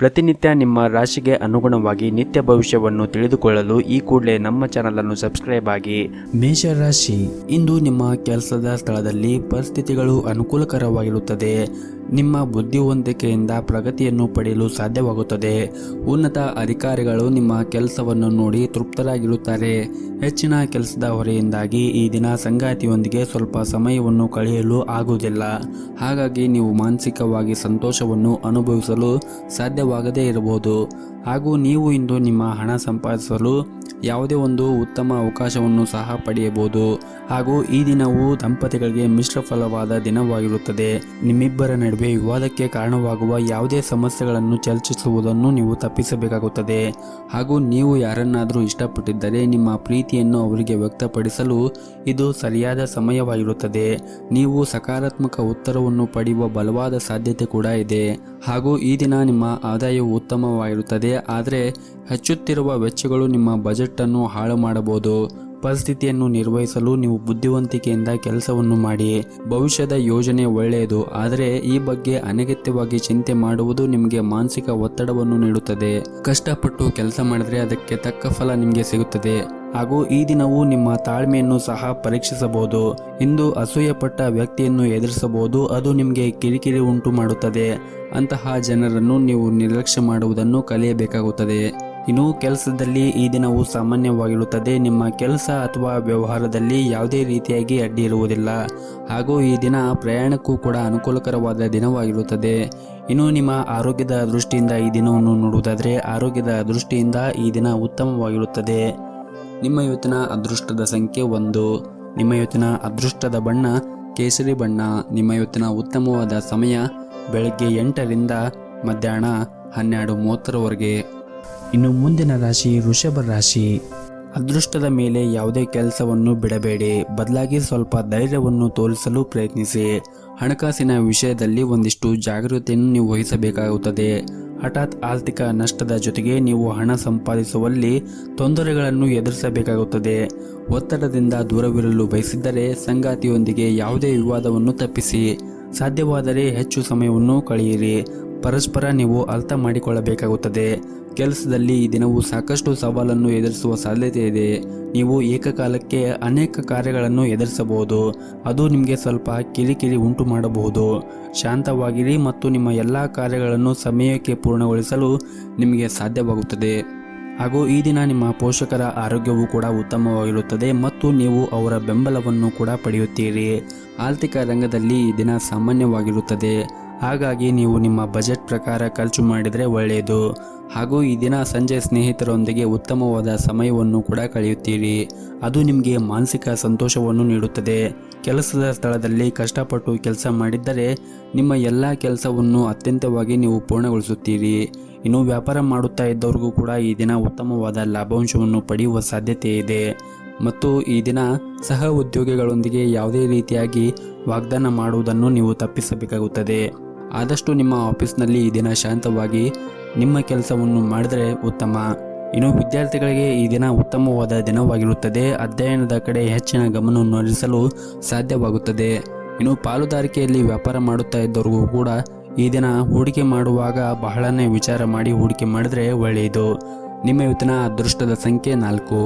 ಪ್ರತಿನಿತ್ಯ ನಿಮ್ಮ ರಾಶಿಗೆ ಅನುಗುಣವಾಗಿ ನಿತ್ಯ ಭವಿಷ್ಯವನ್ನು ತಿಳಿದುಕೊಳ್ಳಲು ಈ ಕೂಡಲೇ ನಮ್ಮ ಚಾನಲನ್ನು ಸಬ್ಸ್ಕ್ರೈಬ್ ಆಗಿ. ಮೇಷರಾಶಿ, ಇಂದು ನಿಮ್ಮ ಕೆಲಸದ ಸ್ಥಳದಲ್ಲಿ ಪರಿಸ್ಥಿತಿಗಳು ಅನುಕೂಲಕರವಾಗಿರುತ್ತದೆ. ನಿಮ್ಮ ಬುದ್ಧಿವಂತಿಕೆಯಿಂದ ಪ್ರಗತಿಯನ್ನು ಪಡೆಯಲು ಸಾಧ್ಯವಾಗುತ್ತದೆ. ಉನ್ನತ ಅಧಿಕಾರಿಗಳು ನಿಮ್ಮ ಕೆಲಸವನ್ನು ನೋಡಿ ತೃಪ್ತರಾಗಿರುತ್ತಾರೆ. ಹೆಚ್ಚಿನ ಕೆಲಸದ ಹೊರೆಯಿಂದಾಗಿ ಈ ದಿನ ಸಂಗಾತಿಯೊಂದಿಗೆ ಸ್ವಲ್ಪ ಸಮಯವನ್ನು ಕಳೆಯಲು ಆಗುವುದಿಲ್ಲ. ಹಾಗಾಗಿ ನೀವು ಮಾನಸಿಕವಾಗಿ ಸಂತೋಷವನ್ನು ಅನುಭವಿಸಲು ಸಾಧ್ಯವಾಗದೇ ಇರಬಹುದು. ಹಾಗೂ ನೀವು ಇಂದು ನಿಮ್ಮ ಹಣ ಸಂಪಾದಿಸಲು ಯಾವುದೇ ಒಂದು ಉತ್ತಮ ಅವಕಾಶವನ್ನು ಸಹ ಪಡೆಯಬಹುದು. ಹಾಗೂ ಈ ದಿನವು ದಂಪತಿಗಳಿಗೆ ಮಿಶ್ರ ಫಲವಾದ ದಿನವಾಗಿರುತ್ತದೆ. ನಿಮ್ಮಿಬ್ಬರ ನಡುವೆ ವಿವಾದಕ್ಕೆ ಕಾರಣವಾಗುವ ಯಾವುದೇ ಸಮಸ್ಯೆಗಳನ್ನು ಚರ್ಚಿಸುವುದನ್ನು ನೀವು ತಪ್ಪಿಸಬೇಕಾಗುತ್ತದೆ. ಹಾಗೂ ನೀವು ಯಾರನ್ನಾದರೂ ಇಷ್ಟಪಟ್ಟಿದ್ದರೆ ನಿಮ್ಮ ಪ್ರೀತಿಯನ್ನು ಅವರಿಗೆ ವ್ಯಕ್ತಪಡಿಸಲು ಇದು ಸರಿಯಾದ ಸಮಯವಾಗಿರುತ್ತದೆ. ನೀವು ಸಕಾರಾತ್ಮಕ ಉತ್ತರವನ್ನು ಪಡೆಯುವ ಬಲವಾದ ಸಾಧ್ಯತೆ ಕೂಡ ಇದೆ. ಹಾಗೂ ಈ ದಿನ ನಿಮ್ಮ ಆದಾಯವು ಉತ್ತಮವಾಗಿರುತ್ತದೆ. ಆದರೆ ಹೆಚ್ಚುತ್ತಿರುವ ವೆಚ್ಚಗಳು ನಿಮ್ಮ ಬಜೆಟ್ ಅನ್ನು ಹಾಳು ಮಾಡಬಹುದು. ಪರಿಸ್ಥಿತಿಯನ್ನು ನಿರ್ವಹಿಸಲು ನೀವು ಬುದ್ಧಿವಂತಿಕೆಯಿಂದ ಕೆಲಸವನ್ನು ಮಾಡಿ. ಭವಿಷ್ಯದ ಯೋಜನೆ ಒಳ್ಳೆಯದು, ಆದರೆ ಈ ಬಗ್ಗೆ ಅನಗತ್ಯವಾಗಿ ಚಿಂತೆ ಮಾಡುವುದು ನಿಮಗೆ ಮಾನಸಿಕ ಒತ್ತಡವನ್ನು ನೀಡುತ್ತದೆ. ಕಷ್ಟಪಟ್ಟು ಕೆಲಸ ಮಾಡಿದ್ರೆ ಅದಕ್ಕೆ ತಕ್ಕ ಫಲ ನಿಮಗೆ ಸಿಗುತ್ತದೆ. ಹಾಗೂ ಈ ದಿನವೂ ನಿಮ್ಮ ತಾಳ್ಮೆಯನ್ನು ಸಹ ಪರೀಕ್ಷಿಸಬಹುದು. ಇಂದು ಅಸೂಯೆಪಟ್ಟ ವ್ಯಕ್ತಿಯನ್ನು ಎದುರಿಸಬಹುದು. ಅದು ನಿಮಗೆ ಕಿರಿಕಿರಿ ಉಂಟು ಮಾಡುತ್ತದೆ. ಅಂತಹ ಜನರನ್ನು ನೀವು ನಿರ್ಲಕ್ಷ್ಯ ಮಾಡುವುದನ್ನು ಕಲಿಯಬೇಕಾಗುತ್ತದೆ. ಇನ್ನು ಕೆಲಸದಲ್ಲಿ ಈ ದಿನವು ಸಾಮಾನ್ಯವಾಗಿರುತ್ತದೆ. ನಿಮ್ಮ ಕೆಲಸ ಅಥವಾ ವ್ಯವಹಾರದಲ್ಲಿ ಯಾವುದೇ ರೀತಿಯಾಗಿ ಅಡ್ಡಿ ಇರುವುದಿಲ್ಲ. ಹಾಗೂ ಈ ದಿನ ಪ್ರಯಾಣಕ್ಕೂ ಕೂಡ ಅನುಕೂಲಕರವಾದ ದಿನವಾಗಿರುತ್ತದೆ. ಇನ್ನು ನಿಮ್ಮ ಆರೋಗ್ಯದ ದೃಷ್ಟಿಯಿಂದ ಈ ದಿನವನ್ನು ನೋಡುವುದಾದರೆ ಆರೋಗ್ಯದ ದೃಷ್ಟಿಯಿಂದ ಈ ದಿನ ಉತ್ತಮವಾಗಿರುತ್ತದೆ. ನಿಮ್ಮ ಇವತ್ತಿನ ಅದೃಷ್ಟದ ಸಂಖ್ಯೆ 1. ನಿಮ್ಮ ಇವತ್ತಿನ ಅದೃಷ್ಟದ ಬಣ್ಣ ಕೇಸರಿ ಬಣ್ಣ. ನಿಮ್ಮ ಇವತ್ತಿನ ಉತ್ತಮವಾದ ಸಮಯ ಬೆಳಗ್ಗೆ 8ರಿಂದ ಮಧ್ಯಾಹ್ನ 12:30ರವರೆಗೆ. ಇನ್ನು ಮುಂದಿನ ರಾಶಿ ವೃಷಭ ರಾಶಿ. ಅದೃಷ್ಟದ ಮೇಲೆ ಯಾವುದೇ ಕೆಲಸವನ್ನು ಬಿಡಬೇಡಿ. ಬದಲಾಗಿ ಸ್ವಲ್ಪ ಧೈರ್ಯವನ್ನು ತೋರಿಸಲು ಪ್ರಯತ್ನಿಸಿ. ಹಣಕಾಸಿನ ವಿಷಯದಲ್ಲಿ ಒಂದಿಷ್ಟು ಜಾಗೃತಿಯನ್ನು ನೀವು ವಹಿಸಬೇಕಾಗುತ್ತದೆ. ಹಠಾತ್ ಆರ್ಥಿಕ ನಷ್ಟದ ಜೊತೆಗೆ ನೀವು ಹಣ ಸಂಪಾದಿಸುವಲ್ಲಿ ತೊಂದರೆಗಳನ್ನು ಎದುರಿಸಬೇಕಾಗುತ್ತದೆ. ಒತ್ತಡದಿಂದ ದೂರವಿರಲು ಬಯಸಿದ್ದರೆ ಸಂಗಾತಿಯೊಂದಿಗೆ ಯಾವುದೇ ವಿವಾದವನ್ನು ತಪ್ಪಿಸಿ. ಸಾಧ್ಯವಾದರೆ ಹೆಚ್ಚು ಸಮಯವನ್ನು ಕಳೆಯಿರಿ. ಪರಸ್ಪರ ನೀವು ಅರ್ಥ ಮಾಡಿಕೊಳ್ಳಬೇಕಾಗುತ್ತದೆ. ಕೆಲಸದಲ್ಲಿ ಈ ದಿನವೂ ಸಾಕಷ್ಟು ಸವಾಲನ್ನು ಎದುರಿಸುವ ಸಾಧ್ಯತೆ ಇದೆ. ನೀವು ಏಕಕಾಲಕ್ಕೆ ಅನೇಕ ಕಾರ್ಯಗಳನ್ನು ಎದುರಿಸಬಹುದು. ಅದು ನಿಮಗೆ ಸ್ವಲ್ಪ ಕಿರಿಕಿರಿ ಉಂಟು ಮಾಡಬಹುದು. ಶಾಂತವಾಗಿರಿ ಮತ್ತು ನಿಮ್ಮ ಎಲ್ಲ ಕಾರ್ಯಗಳನ್ನು ಸಮಯಕ್ಕೆ ಪೂರ್ಣಗೊಳಿಸಲು ನಿಮಗೆ ಸಾಧ್ಯವಾಗುತ್ತದೆ. ಹಾಗೂ ಈ ದಿನ ನಿಮ್ಮ ಪೋಷಕರ ಆರೋಗ್ಯವೂ ಕೂಡ ಉತ್ತಮವಾಗಿರುತ್ತದೆ ಮತ್ತು ನೀವು ಅವರ ಬೆಂಬಲವನ್ನು ಕೂಡ ಪಡೆಯುತ್ತೀರಿ. ಆರ್ಥಿಕ ರಂಗದಲ್ಲಿ ಈ ದಿನ ಸಾಮಾನ್ಯವಾಗಿರುತ್ತದೆ. ಹಾಗಾಗಿ ನೀವು ನಿಮ್ಮ ಬಜೆಟ್ ಪ್ರಕಾರ ಖರ್ಚು ಮಾಡಿದರೆ ಒಳ್ಳೆಯದು. ಹಾಗೂ ಈ ದಿನ ಸಂಜೆ ಸ್ನೇಹಿತರೊಂದಿಗೆ ಉತ್ತಮವಾದ ಸಮಯವನ್ನು ಕೂಡ ಕಳೆಯುತ್ತೀರಿ. ಅದು ನಿಮಗೆ ಮಾನಸಿಕ ಸಂತೋಷವನ್ನು ನೀಡುತ್ತದೆ. ಕೆಲಸದ ಸ್ಥಳದಲ್ಲಿ ಕಷ್ಟಪಟ್ಟು ಕೆಲಸ ಮಾಡಿದ್ದರೆ ನಿಮ್ಮ ಎಲ್ಲ ಕೆಲಸವನ್ನು ಅತ್ಯಂತವಾಗಿ ನೀವು ಪೂರ್ಣಗೊಳಿಸುತ್ತೀರಿ. ಇನ್ನು ವ್ಯಾಪಾರ ಮಾಡುತ್ತಾ ಇದ್ದವರಿಗೂ ಕೂಡ ಈ ದಿನ ಉತ್ತಮವಾದ ಲಾಭಾಂಶವನ್ನು ಪಡೆಯುವ ಸಾಧ್ಯತೆ ಇದೆ. ಮತ್ತು ಈ ದಿನ ಸಹ ಉದ್ಯೋಗಿಗಳೊಂದಿಗೆ ಯಾವುದೇ ರೀತಿಯಾಗಿ ವಾಗ್ದಾನ ಮಾಡುವುದನ್ನು ನೀವು ತಪ್ಪಿಸಬೇಕಾಗುತ್ತದೆ. ಆದಷ್ಟು ನಿಮ್ಮ ಆಫೀಸ್ನಲ್ಲಿ ಈ ದಿನ ಶಾಂತವಾಗಿ ನಿಮ್ಮ ಕೆಲಸವನ್ನು ಮಾಡಿದರೆ ಉತ್ತಮ. ಇನ್ನು ವಿದ್ಯಾರ್ಥಿಗಳಿಗೆ ಈ ದಿನ ಉತ್ತಮವಾದ ದಿನವಾಗಿರುತ್ತದೆ. ಅಧ್ಯಯನದ ಕಡೆ ಹೆಚ್ಚಿನ ಗಮನವನ್ನು ಹರಿಸಲು ಸಾಧ್ಯವಾಗುತ್ತದೆ. ಇನ್ನು ಪಾಲುದಾರಿಕೆಯಲ್ಲಿ ವ್ಯಾಪಾರ ಮಾಡುತ್ತಾ ಇದ್ದವರಿಗೂ ಕೂಡ ಈ ದಿನ ಹೂಡಿಕೆ ಮಾಡುವಾಗ ಬಹಳನೇ ವಿಚಾರ ಮಾಡಿ ಹೂಡಿಕೆ ಮಾಡಿದರೆ ಒಳ್ಳೆಯದು. ನಿಮ್ಮ ಇವತ್ತಿನ ಅದೃಷ್ಟದ ಸಂಖ್ಯೆ 4.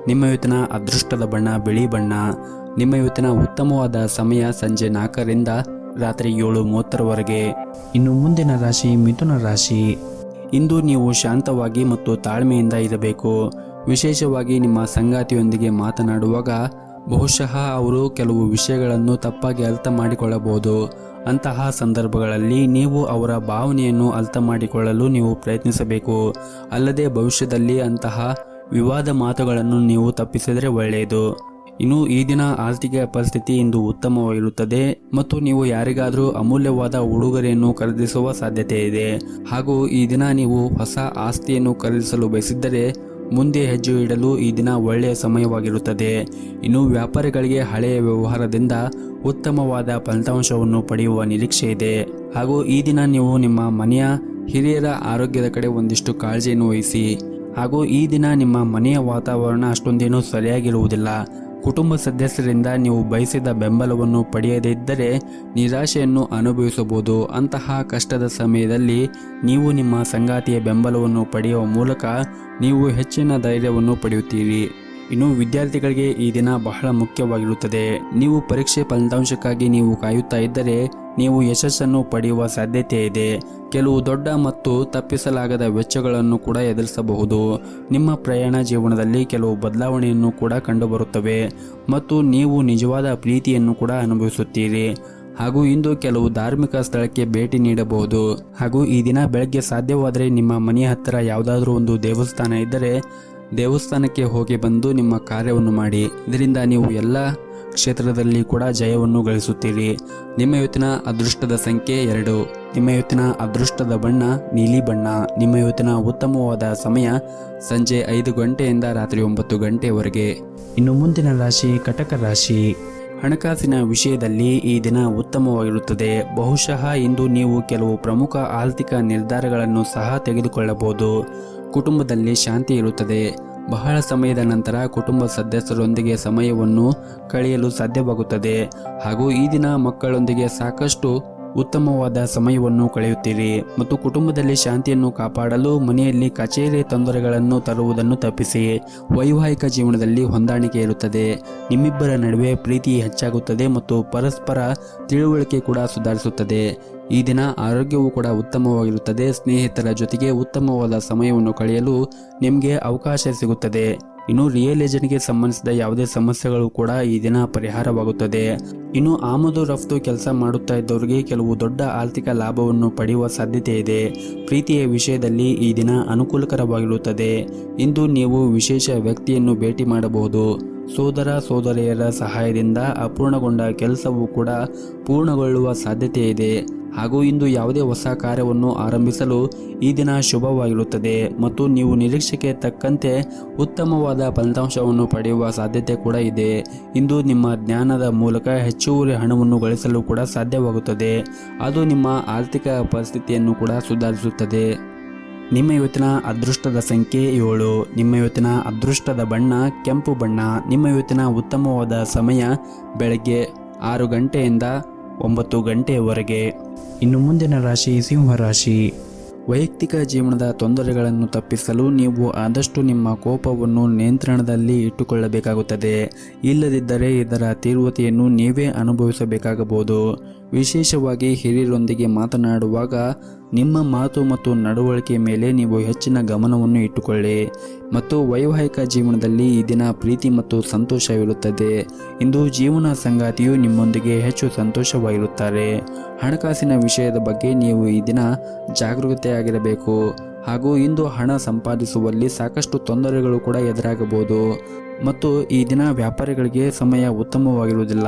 ನಿಮ್ಮ ಇವತ್ತಿನ ಅದೃಷ್ಟದ ಬಣ್ಣ ಬಿಳಿ ಬಣ್ಣ. ನಿಮ್ಮ ಇವತ್ತಿನ ಉತ್ತಮವಾದ ಸಮಯ ಸಂಜೆ 4ರಿಂದ ರಾತ್ರಿ 7:30ರವರೆಗೆ. ಇನ್ನು ಮುಂದಿನ ರಾಶಿ ಮಿಥುನ ರಾಶಿ. ಇಂದು ನೀವು ಶಾಂತವಾಗಿ ಮತ್ತು ತಾಳ್ಮೆಯಿಂದ ಇರಬೇಕು. ವಿಶೇಷವಾಗಿ ನಿಮ್ಮ ಸಂಗಾತಿಯೊಂದಿಗೆ ಮಾತನಾಡುವಾಗ ಬಹುಶಃ ಅವರು ಕೆಲವು ವಿಷಯಗಳನ್ನು ತಪ್ಪಾಗಿ ಅರ್ಥ ಮಾಡಿಕೊಳ್ಳಬಹುದು. ಅಂತಹ ಸಂದರ್ಭಗಳಲ್ಲಿ ನೀವು ಅವರ ಭಾವನೆಯನ್ನು ಅರ್ಥ ಮಾಡಿಕೊಳ್ಳಲು ನೀವು ಪ್ರಯತ್ನಿಸಬೇಕು. ಅಲ್ಲದೆ ಭವಿಷ್ಯದಲ್ಲಿ ಅಂತಹ ವಿವಾದ ಮಾತುಗಳನ್ನು ನೀವು ತಪ್ಪಿಸಿದರೆ ಒಳ್ಳೆಯದು. ಇನ್ನು ಈ ದಿನ ಆರ್ಥಿಕ ಪರಿಸ್ಥಿತಿ ಇಂದು ಉತ್ತಮವಾಗಿರುತ್ತದೆ ಮತ್ತು ನೀವು ಯಾರಿಗಾದರೂ ಅಮೂಲ್ಯವಾದ ಉಡುಗೊರೆಯನ್ನು ಖರೀದಿಸುವ ಸಾಧ್ಯತೆ ಇದೆ. ಹಾಗೂ ಈ ದಿನ ನೀವು ಹೊಸ ಆಸ್ತಿಯನ್ನು ಖರೀದಿಸಲು ಬಯಸಿದ್ದರೆ ಮುಂದೆ ಹೆಜ್ಜೆ ಇಡಲು ಈ ದಿನ ಒಳ್ಳೆಯ ಸಮಯವಾಗಿರುತ್ತದೆ. ಇನ್ನು ವ್ಯಾಪಾರಿಗಳಿಗೆ ಹಳೆಯ ವ್ಯವಹಾರದಿಂದ ಉತ್ತಮವಾದ ಫಲಿತಾಂಶವನ್ನು ಪಡೆಯುವ ನಿರೀಕ್ಷೆ ಇದೆ. ಹಾಗೂ ಈ ದಿನ ನೀವು ನಿಮ್ಮ ಮನೆಯ ಹಿರಿಯರ ಆರೋಗ್ಯದ ಕಡೆ ಒಂದಿಷ್ಟು ಕಾಳಜಿಯನ್ನು ವಹಿಸಿ. ಹಾಗೂ ಈ ದಿನ ನಿಮ್ಮ ಮನೆಯ ವಾತಾವರಣ ಅಷ್ಟೊಂದೇನೂ ಸರಿಯಾಗಿರುವುದಿಲ್ಲ. ಕುಟುಂಬ ಸದಸ್ಯರಿಂದ ನೀವು ಬಯಸಿದ ಬೆಂಬಲವನ್ನು ಪಡೆಯದೇ ಇದ್ದರೆ ನಿರಾಶೆಯನ್ನು ಅನುಭವಿಸಬಹುದು. ಅಂತಹ ಕಷ್ಟದ ಸಮಯದಲ್ಲಿ ನೀವು ನಿಮ್ಮ ಸಂಗಾತಿಯ ಬೆಂಬಲವನ್ನು ಪಡೆಯುವ ಮೂಲಕ ನೀವು ಹೆಚ್ಚಿನ ಧೈರ್ಯವನ್ನು ಪಡೆಯುತ್ತೀರಿ. ಇನ್ನು ವಿದ್ಯಾರ್ಥಿಗಳಿಗೆ ಈ ದಿನ ಬಹಳ ಮುಖ್ಯವಾಗಿರುತ್ತದೆ. ನೀವು ಪರೀಕ್ಷೆ ಫಲಿತಾಂಶಕ್ಕಾಗಿ ನೀವು ಕಾಯುತ್ತಾ ಇದ್ದರೆ ನೀವು ಯಶಸ್ಸನ್ನು ಪಡೆಯುವ ಸಾಧ್ಯತೆ ಇದೆ. ಕೆಲವು ದೊಡ್ಡ ಮತ್ತು ತಪ್ಪಿಸಲಾಗದ ವೆಚ್ಚಗಳನ್ನು ಕೂಡ ಎದುರಿಸಬಹುದು. ನಿಮ್ಮ ಪ್ರಯಾಣ ಜೀವನದಲ್ಲಿ ಕೆಲವು ಬದಲಾವಣೆಯನ್ನು ಕೂಡ ಕಂಡುಬರುತ್ತವೆ ಮತ್ತು ನೀವು ನಿಜವಾದ ಪ್ರೀತಿಯನ್ನು ಕೂಡ ಅನುಭವಿಸುತ್ತೀರಿ. ಹಾಗೂ ಇಂದು ಕೆಲವು ಧಾರ್ಮಿಕ ಸ್ಥಳಕ್ಕೆ ಭೇಟಿ ನೀಡಬಹುದು. ಹಾಗೂ ಈ ದಿನ ಬೆಳಗ್ಗೆ ಸಾಧ್ಯವಾದರೆ ನಿಮ್ಮ ಮನೆಯ ಹತ್ತಿರ ಯಾವುದಾದ್ರೂ ಒಂದು ದೇವಸ್ಥಾನ ಇದ್ದರೆ ದೇವಸ್ಥಾನಕ್ಕೆ ಹೋಗಿ ಬಂದು ನಿಮ್ಮ ಕಾರ್ಯವನ್ನು ಮಾಡಿ. ಇದರಿಂದ ನೀವು ಎಲ್ಲ ಕ್ಷೇತ್ರದಲ್ಲಿ ಕೂಡ ಜಯವನ್ನು ಗಳಿಸುತ್ತೀರಿ. ನಿಮ್ಮ ಇವತ್ತಿನ ಅದೃಷ್ಟದ ಸಂಖ್ಯೆ 2. ನಿಮ್ಮ ಇವತ್ತಿನ ಅದೃಷ್ಟದ ಬಣ್ಣ ನೀಲಿ ಬಣ್ಣ. ನಿಮ್ಮ ಇವತ್ತಿನ ಉತ್ತಮವಾದ ಸಮಯ ಸಂಜೆ 5 ಗಂಟೆಯಿಂದ ರಾತ್ರಿ 9 ಗಂಟೆವರೆಗೆ. ಇನ್ನು ಮುಂದಿನ ರಾಶಿ ಕಟಕ ರಾಶಿ. ಹಣಕಾಸಿನ ವಿಷಯದಲ್ಲಿ ಈ ದಿನ ಉತ್ತಮವಾಗಿರುತ್ತದೆ. ಬಹುಶಃ ಇಂದು ನೀವು ಕೆಲವು ಪ್ರಮುಖ ಆರ್ಥಿಕ ನಿರ್ಧಾರಗಳನ್ನು ಸಹ ತೆಗೆದುಕೊಳ್ಳಬಹುದು. ಕುಟುಂಬದಲ್ಲಿ ಶಾಂತಿ ಇರುತ್ತದೆ. ಬಹಳ ಸಮಯದ ನಂತರ ಕುಟುಂಬ ಸದಸ್ಯರೊಂದಿಗೆ ಸಮಯವನ್ನು ಕಳೆಯಲು ಸಾಧ್ಯವಾಗುತ್ತದೆ. ಹಾಗೂ ಈ ದಿನ ಮಕ್ಕಳೊಂದಿಗೆ ಸಾಕಷ್ಟು ಉತ್ತಮವಾದ ಸಮಯವನ್ನು ಕಳೆಯುತ್ತೀರಿ ಮತ್ತು ಕುಟುಂಬದಲ್ಲಿ ಶಾಂತಿಯನ್ನು ಕಾಪಾಡಲು ಮನೆಯಲ್ಲಿ ಕಚೇರಿ ತೊಂದರೆಗಳನ್ನು ತರುವುದನ್ನು ತಪ್ಪಿಸಿ. ವೈವಾಹಿಕ ಜೀವನದಲ್ಲಿ ಹೊಂದಾಣಿಕೆ ಇರುತ್ತದೆ. ನಿಮ್ಮಿಬ್ಬರ ನಡುವೆ ಪ್ರೀತಿ ಹೆಚ್ಚಾಗುತ್ತದೆ ಮತ್ತು ಪರಸ್ಪರ ತಿಳುವಳಿಕೆ ಕೂಡ ಸುಧಾರಿಸುತ್ತದೆ. ಈ ದಿನ ಆರೋಗ್ಯವು ಕೂಡ ಉತ್ತಮವಾಗಿರುತ್ತದೆ. ಸ್ನೇಹಿತರ ಜೊತೆಗೆ ಉತ್ತಮವಾದ ಸಮಯವನ್ನು ಕಳೆಯಲು ನಿಮಗೆ ಅವಕಾಶ ಸಿಗುತ್ತದೆ. ಇನ್ನು ರಿಯಲ್ ಎಸ್ಟೇಟ್ಗೆ ಸಂಬಂಧಿಸಿದ ಯಾವುದೇ ಸಮಸ್ಯೆಗಳು ಕೂಡ ಈ ದಿನ ಪರಿಹಾರವಾಗುತ್ತದೆ. ಇನ್ನು ಆಮದು ರಫ್ತು ಕೆಲಸ ಮಾಡುತ್ತಾ ಇದ್ದವರಿಗೆ ಕೆಲವು ದೊಡ್ಡ ಆರ್ಥಿಕ ಲಾಭವನ್ನು ಪಡೆಯುವ ಸಾಧ್ಯತೆ ಇದೆ. ಪ್ರೀತಿಯ ವಿಷಯದಲ್ಲಿ ಈ ದಿನ ಅನುಕೂಲಕರವಾಗಿರುತ್ತದೆ. ಇಂದು ನೀವು ವಿಶೇಷ ವ್ಯಕ್ತಿಯನ್ನು ಭೇಟಿ ಮಾಡಬಹುದು. ಸೋದರ ಸೋದರಿಯರ ಸಹಾಯದಿಂದ ಅಪೂರ್ಣಗೊಂಡ ಕೆಲಸವು ಕೂಡ ಪೂರ್ಣಗೊಳ್ಳುವ ಸಾಧ್ಯತೆ ಇದೆ. ಹಾಗೂ ಇಂದು ಯಾವುದೇ ಹೊಸ ಕಾರ್ಯವನ್ನು ಆರಂಭಿಸಲು ಈ ದಿನ ಶುಭವಾಗಿರುತ್ತದೆ ಮತ್ತು ನೀವು ನಿರೀಕ್ಷೆಗೆ ತಕ್ಕಂತೆ ಉತ್ತಮವಾದ ಫಲಿತಾಂಶವನ್ನು ಪಡೆಯುವ ಸಾಧ್ಯತೆ ಕೂಡ ಇದೆ. ಇಂದು ನಿಮ್ಮ ಜ್ಞಾನದ ಮೂಲಕ ಹೆಚ್ಚುವರಿ ಹಣವನ್ನು ಗಳಿಸಲು ಕೂಡ ಸಾಧ್ಯವಾಗುತ್ತದೆ. ಅದು ನಿಮ್ಮ ಆರ್ಥಿಕ ಪರಿಸ್ಥಿತಿಯನ್ನು ಕೂಡ ಸುಧಾರಿಸುತ್ತದೆ. ನಿಮ್ಮ ಇವತ್ತಿನ ಅದೃಷ್ಟದ ಸಂಖ್ಯೆ 7. ನಿಮ್ಮ ಇವತ್ತಿನ ಅದೃಷ್ಟದ ಬಣ್ಣ ಕೆಂಪು ಬಣ್ಣ. ನಿಮ್ಮ ಇವತ್ತಿನ ಉತ್ತಮವಾದ ಸಮಯ ಬೆಳಗ್ಗೆ 6 ಗಂಟೆಯಿಂದ 9 ಗಂಟೆಯವರೆಗೆ. ಇನ್ನು ಮುಂದಿನ ರಾಶಿ ಸಿಂಹರಾಶಿ. ವೈಯಕ್ತಿಕ ಜೀವನದ ತೊಂದರೆಗಳನ್ನು ತಪ್ಪಿಸಲು ನೀವು ಆದಷ್ಟು ನಿಮ್ಮ ಕೋಪವನ್ನು ನಿಯಂತ್ರಣದಲ್ಲಿ ಇಟ್ಟುಕೊಳ್ಳಬೇಕಾಗುತ್ತದೆ. ಇಲ್ಲದಿದ್ದರೆ ಇದರ ತೀವ್ರತೆಯನ್ನು ನೀವೇ ಅನುಭವಿಸಬೇಕಾಗಬಹುದು. ವಿಶೇಷವಾಗಿ ಹಿರಿಯರೊಂದಿಗೆ ಮಾತನಾಡುವಾಗ ನಿಮ್ಮ ಮಾತು ಮತ್ತು ನಡವಳಿಕೆ ಮೇಲೆ ನೀವು ಹೆಚ್ಚಿನ ಗಮನವನ್ನು ಇಟ್ಟುಕೊಳ್ಳಿ. ಮತ್ತು ವೈವಾಹಿಕ ಜೀವನದಲ್ಲಿ ಈ ದಿನ ಪ್ರೀತಿ ಮತ್ತು ಸಂತೋಷವಿರುತ್ತದೆ. ಇಂದು ಜೀವನ ಸಂಗಾತಿಯು ನಿಮ್ಮೊಂದಿಗೆ ಹೆಚ್ಚು ಸಂತೋಷವಾಗಿರುತ್ತಾರೆ. ಹಣಕಾಸಿನ ವಿಷಯದ ಬಗ್ಗೆ ನೀವು ಈ ದಿನ ಜಾಗರೂಕತೆಯಾಗಿರಬೇಕು. ಹಾಗೂ ಇಂದು ಹಣ ಸಂಪಾದಿಸುವಲ್ಲಿ ಸಾಕಷ್ಟು ತೊಂದರೆಗಳು ಕೂಡ ಎದುರಾಗಬಹುದು. ಮತ್ತು ಈ ದಿನ ವ್ಯಾಪಾರಿಗಳಿಗೆ ಸಮಯ ಉತ್ತಮವಾಗಿರುವುದಿಲ್ಲ.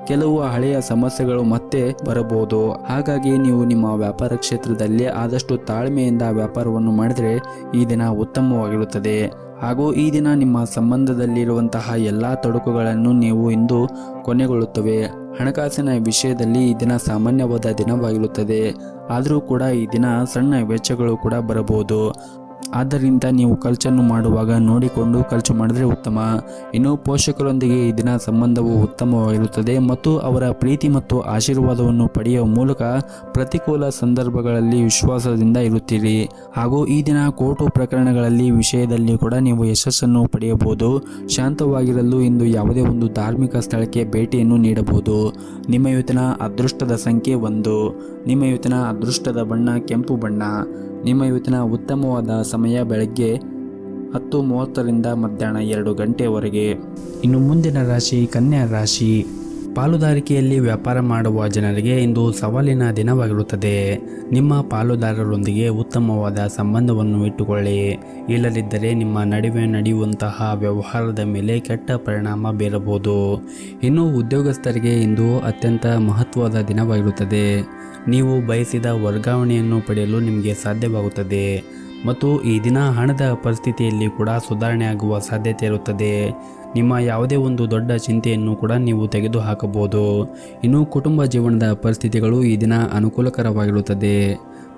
ಕೆಲವು ಹಳೆಯ ಸಮಸ್ಯೆಗಳು ಮತ್ತೆ ಬರಬಹುದು. ಹಾಗಾಗಿ ನೀವು ನಿಮ್ಮ ವ್ಯಾಪಾರ ಕ್ಷೇತ್ರದಲ್ಲಿ ಆದಷ್ಟು ತಾಳ್ಮೆಯಿಂದ ವ್ಯಾಪಾರವನ್ನು ಮಾಡಿದರೆ ಈ ದಿನ ಉತ್ತಮವಾಗಿರುತ್ತದೆ. ಹಾಗೂ ಈ ದಿನ ನಿಮ್ಮ ಸಂಬಂಧದಲ್ಲಿರುವಂತಹ ಎಲ್ಲ ತೊಡಕುಗಳನ್ನು ನೀವು ಇಂದು ಕೊನೆಗೊಳ್ಳುತ್ತವೆ. ಹಣಕಾಸಿನ ವಿಷಯದಲ್ಲಿ ಈ ದಿನ ಸಾಮಾನ್ಯವಾದ ದಿನವಾಗಿರುತ್ತದೆ. ಆದರೂ ಕೂಡ ಈ ದಿನ ಸಣ್ಣ ವೆಚ್ಚಗಳು ಕೂಡ ಬರಬಹುದು. ಆದ್ದರಿಂದ ನೀವು ಖರ್ಚನ್ನು ಮಾಡುವಾಗ ನೋಡಿಕೊಂಡು ಖರ್ಚು ಮಾಡಿದರೆ ಉತ್ತಮ. ಇನ್ನು ಪೋಷಕರೊಂದಿಗೆ ಈ ದಿನ ಸಂಬಂಧವು ಉತ್ತಮವಾಗಿರುತ್ತದೆ ಮತ್ತು ಅವರ ಪ್ರೀತಿ ಮತ್ತು ಆಶೀರ್ವಾದವನ್ನು ಪಡೆಯುವ ಮೂಲಕ ಪ್ರತಿಕೂಲ ಸಂದರ್ಭಗಳಲ್ಲಿ ವಿಶ್ವಾಸದಿಂದ ಇರುತ್ತೀರಿ. ಹಾಗೂ ಈ ದಿನ ಕೋರ್ಟು ಪ್ರಕರಣಗಳಲ್ಲಿ ವಿಷಯದಲ್ಲಿ ಕೂಡ ನೀವು ಯಶಸ್ಸನ್ನು ಪಡೆಯಬಹುದು. ಶಾಂತವಾಗಿರಲು ಇಂದು ಯಾವುದೇ ಒಂದು ಧಾರ್ಮಿಕ ಸ್ಥಳಕ್ಕೆ ಭೇಟಿಯನ್ನು ನೀಡಬಹುದು. ನಿಮ್ಮ ಇವತ್ತಿನ ಅದೃಷ್ಟದ ಸಂಖ್ಯೆ 1. ನಿಮ್ಮ ಇವತ್ತಿನ ಅದೃಷ್ಟದ ಬಣ್ಣ ಕೆಂಪು ಬಣ್ಣ. ನಿಮ್ಮ ಇವತ್ತಿನ ಉತ್ತಮವಾದ ಸಮಯ ಬೆಳಗ್ಗೆ 10:30ರಿಂದ ಮಧ್ಯಾಹ್ನ 2 ಗಂಟೆವರೆಗೆ. ಇನ್ನು ಮುಂದಿನ ರಾಶಿ ಕನ್ಯಾ ರಾಶಿ. ಪಾಲುದಾರಿಕೆಯಲ್ಲಿ ವ್ಯಾಪಾರ ಮಾಡುವ ಜನರಿಗೆ ಇಂದು ಸವಾಲಿನ ದಿನವಾಗಿರುತ್ತದೆ. ನಿಮ್ಮ ಪಾಲುದಾರರೊಂದಿಗೆ ಉತ್ತಮವಾದ ಸಂಬಂಧವನ್ನು ಇಟ್ಟುಕೊಳ್ಳಿ. ಇಲ್ಲದಿದ್ದರೆ ನಿಮ್ಮ ನಡುವೆ ನಡೆಯುವಂತಹ ವ್ಯವಹಾರದ ಮೇಲೆ ಕೆಟ್ಟ ಪರಿಣಾಮ ಬೀರಬಹುದು. ಇನ್ನು ಉದ್ಯೋಗಸ್ಥರಿಗೆ ಇಂದು ಅತ್ಯಂತ ಮಹತ್ವದ ದಿನವಾಗಿರುತ್ತದೆ. ನೀವು ಬಯಸಿದ ವರ್ಗಾವಣೆಯನ್ನು ಪಡೆಯಲು ನಿಮಗೆ ಸಾಧ್ಯವಾಗುತ್ತದೆ ಮತ್ತು ಈ ದಿನ ಹಣದ ಪರಿಸ್ಥಿತಿಯಲ್ಲಿ ಕೂಡ ಸುಧಾರಣೆ ಆಗುವ ಸಾಧ್ಯತೆ ಇರುತ್ತದೆ. ನಿಮ್ಮ ಯಾವುದೇ ಒಂದು ದೊಡ್ಡ ಚಿಂತೆಯನ್ನು ಕೂಡ ನೀವು ತೆಗೆದುಹಾಕಬಹುದು. ಇನ್ನು ಕುಟುಂಬ ಜೀವನದ ಪರಿಸ್ಥಿತಿಗಳು ಈ ದಿನ ಅನುಕೂಲಕರವಾಗಿರುತ್ತದೆ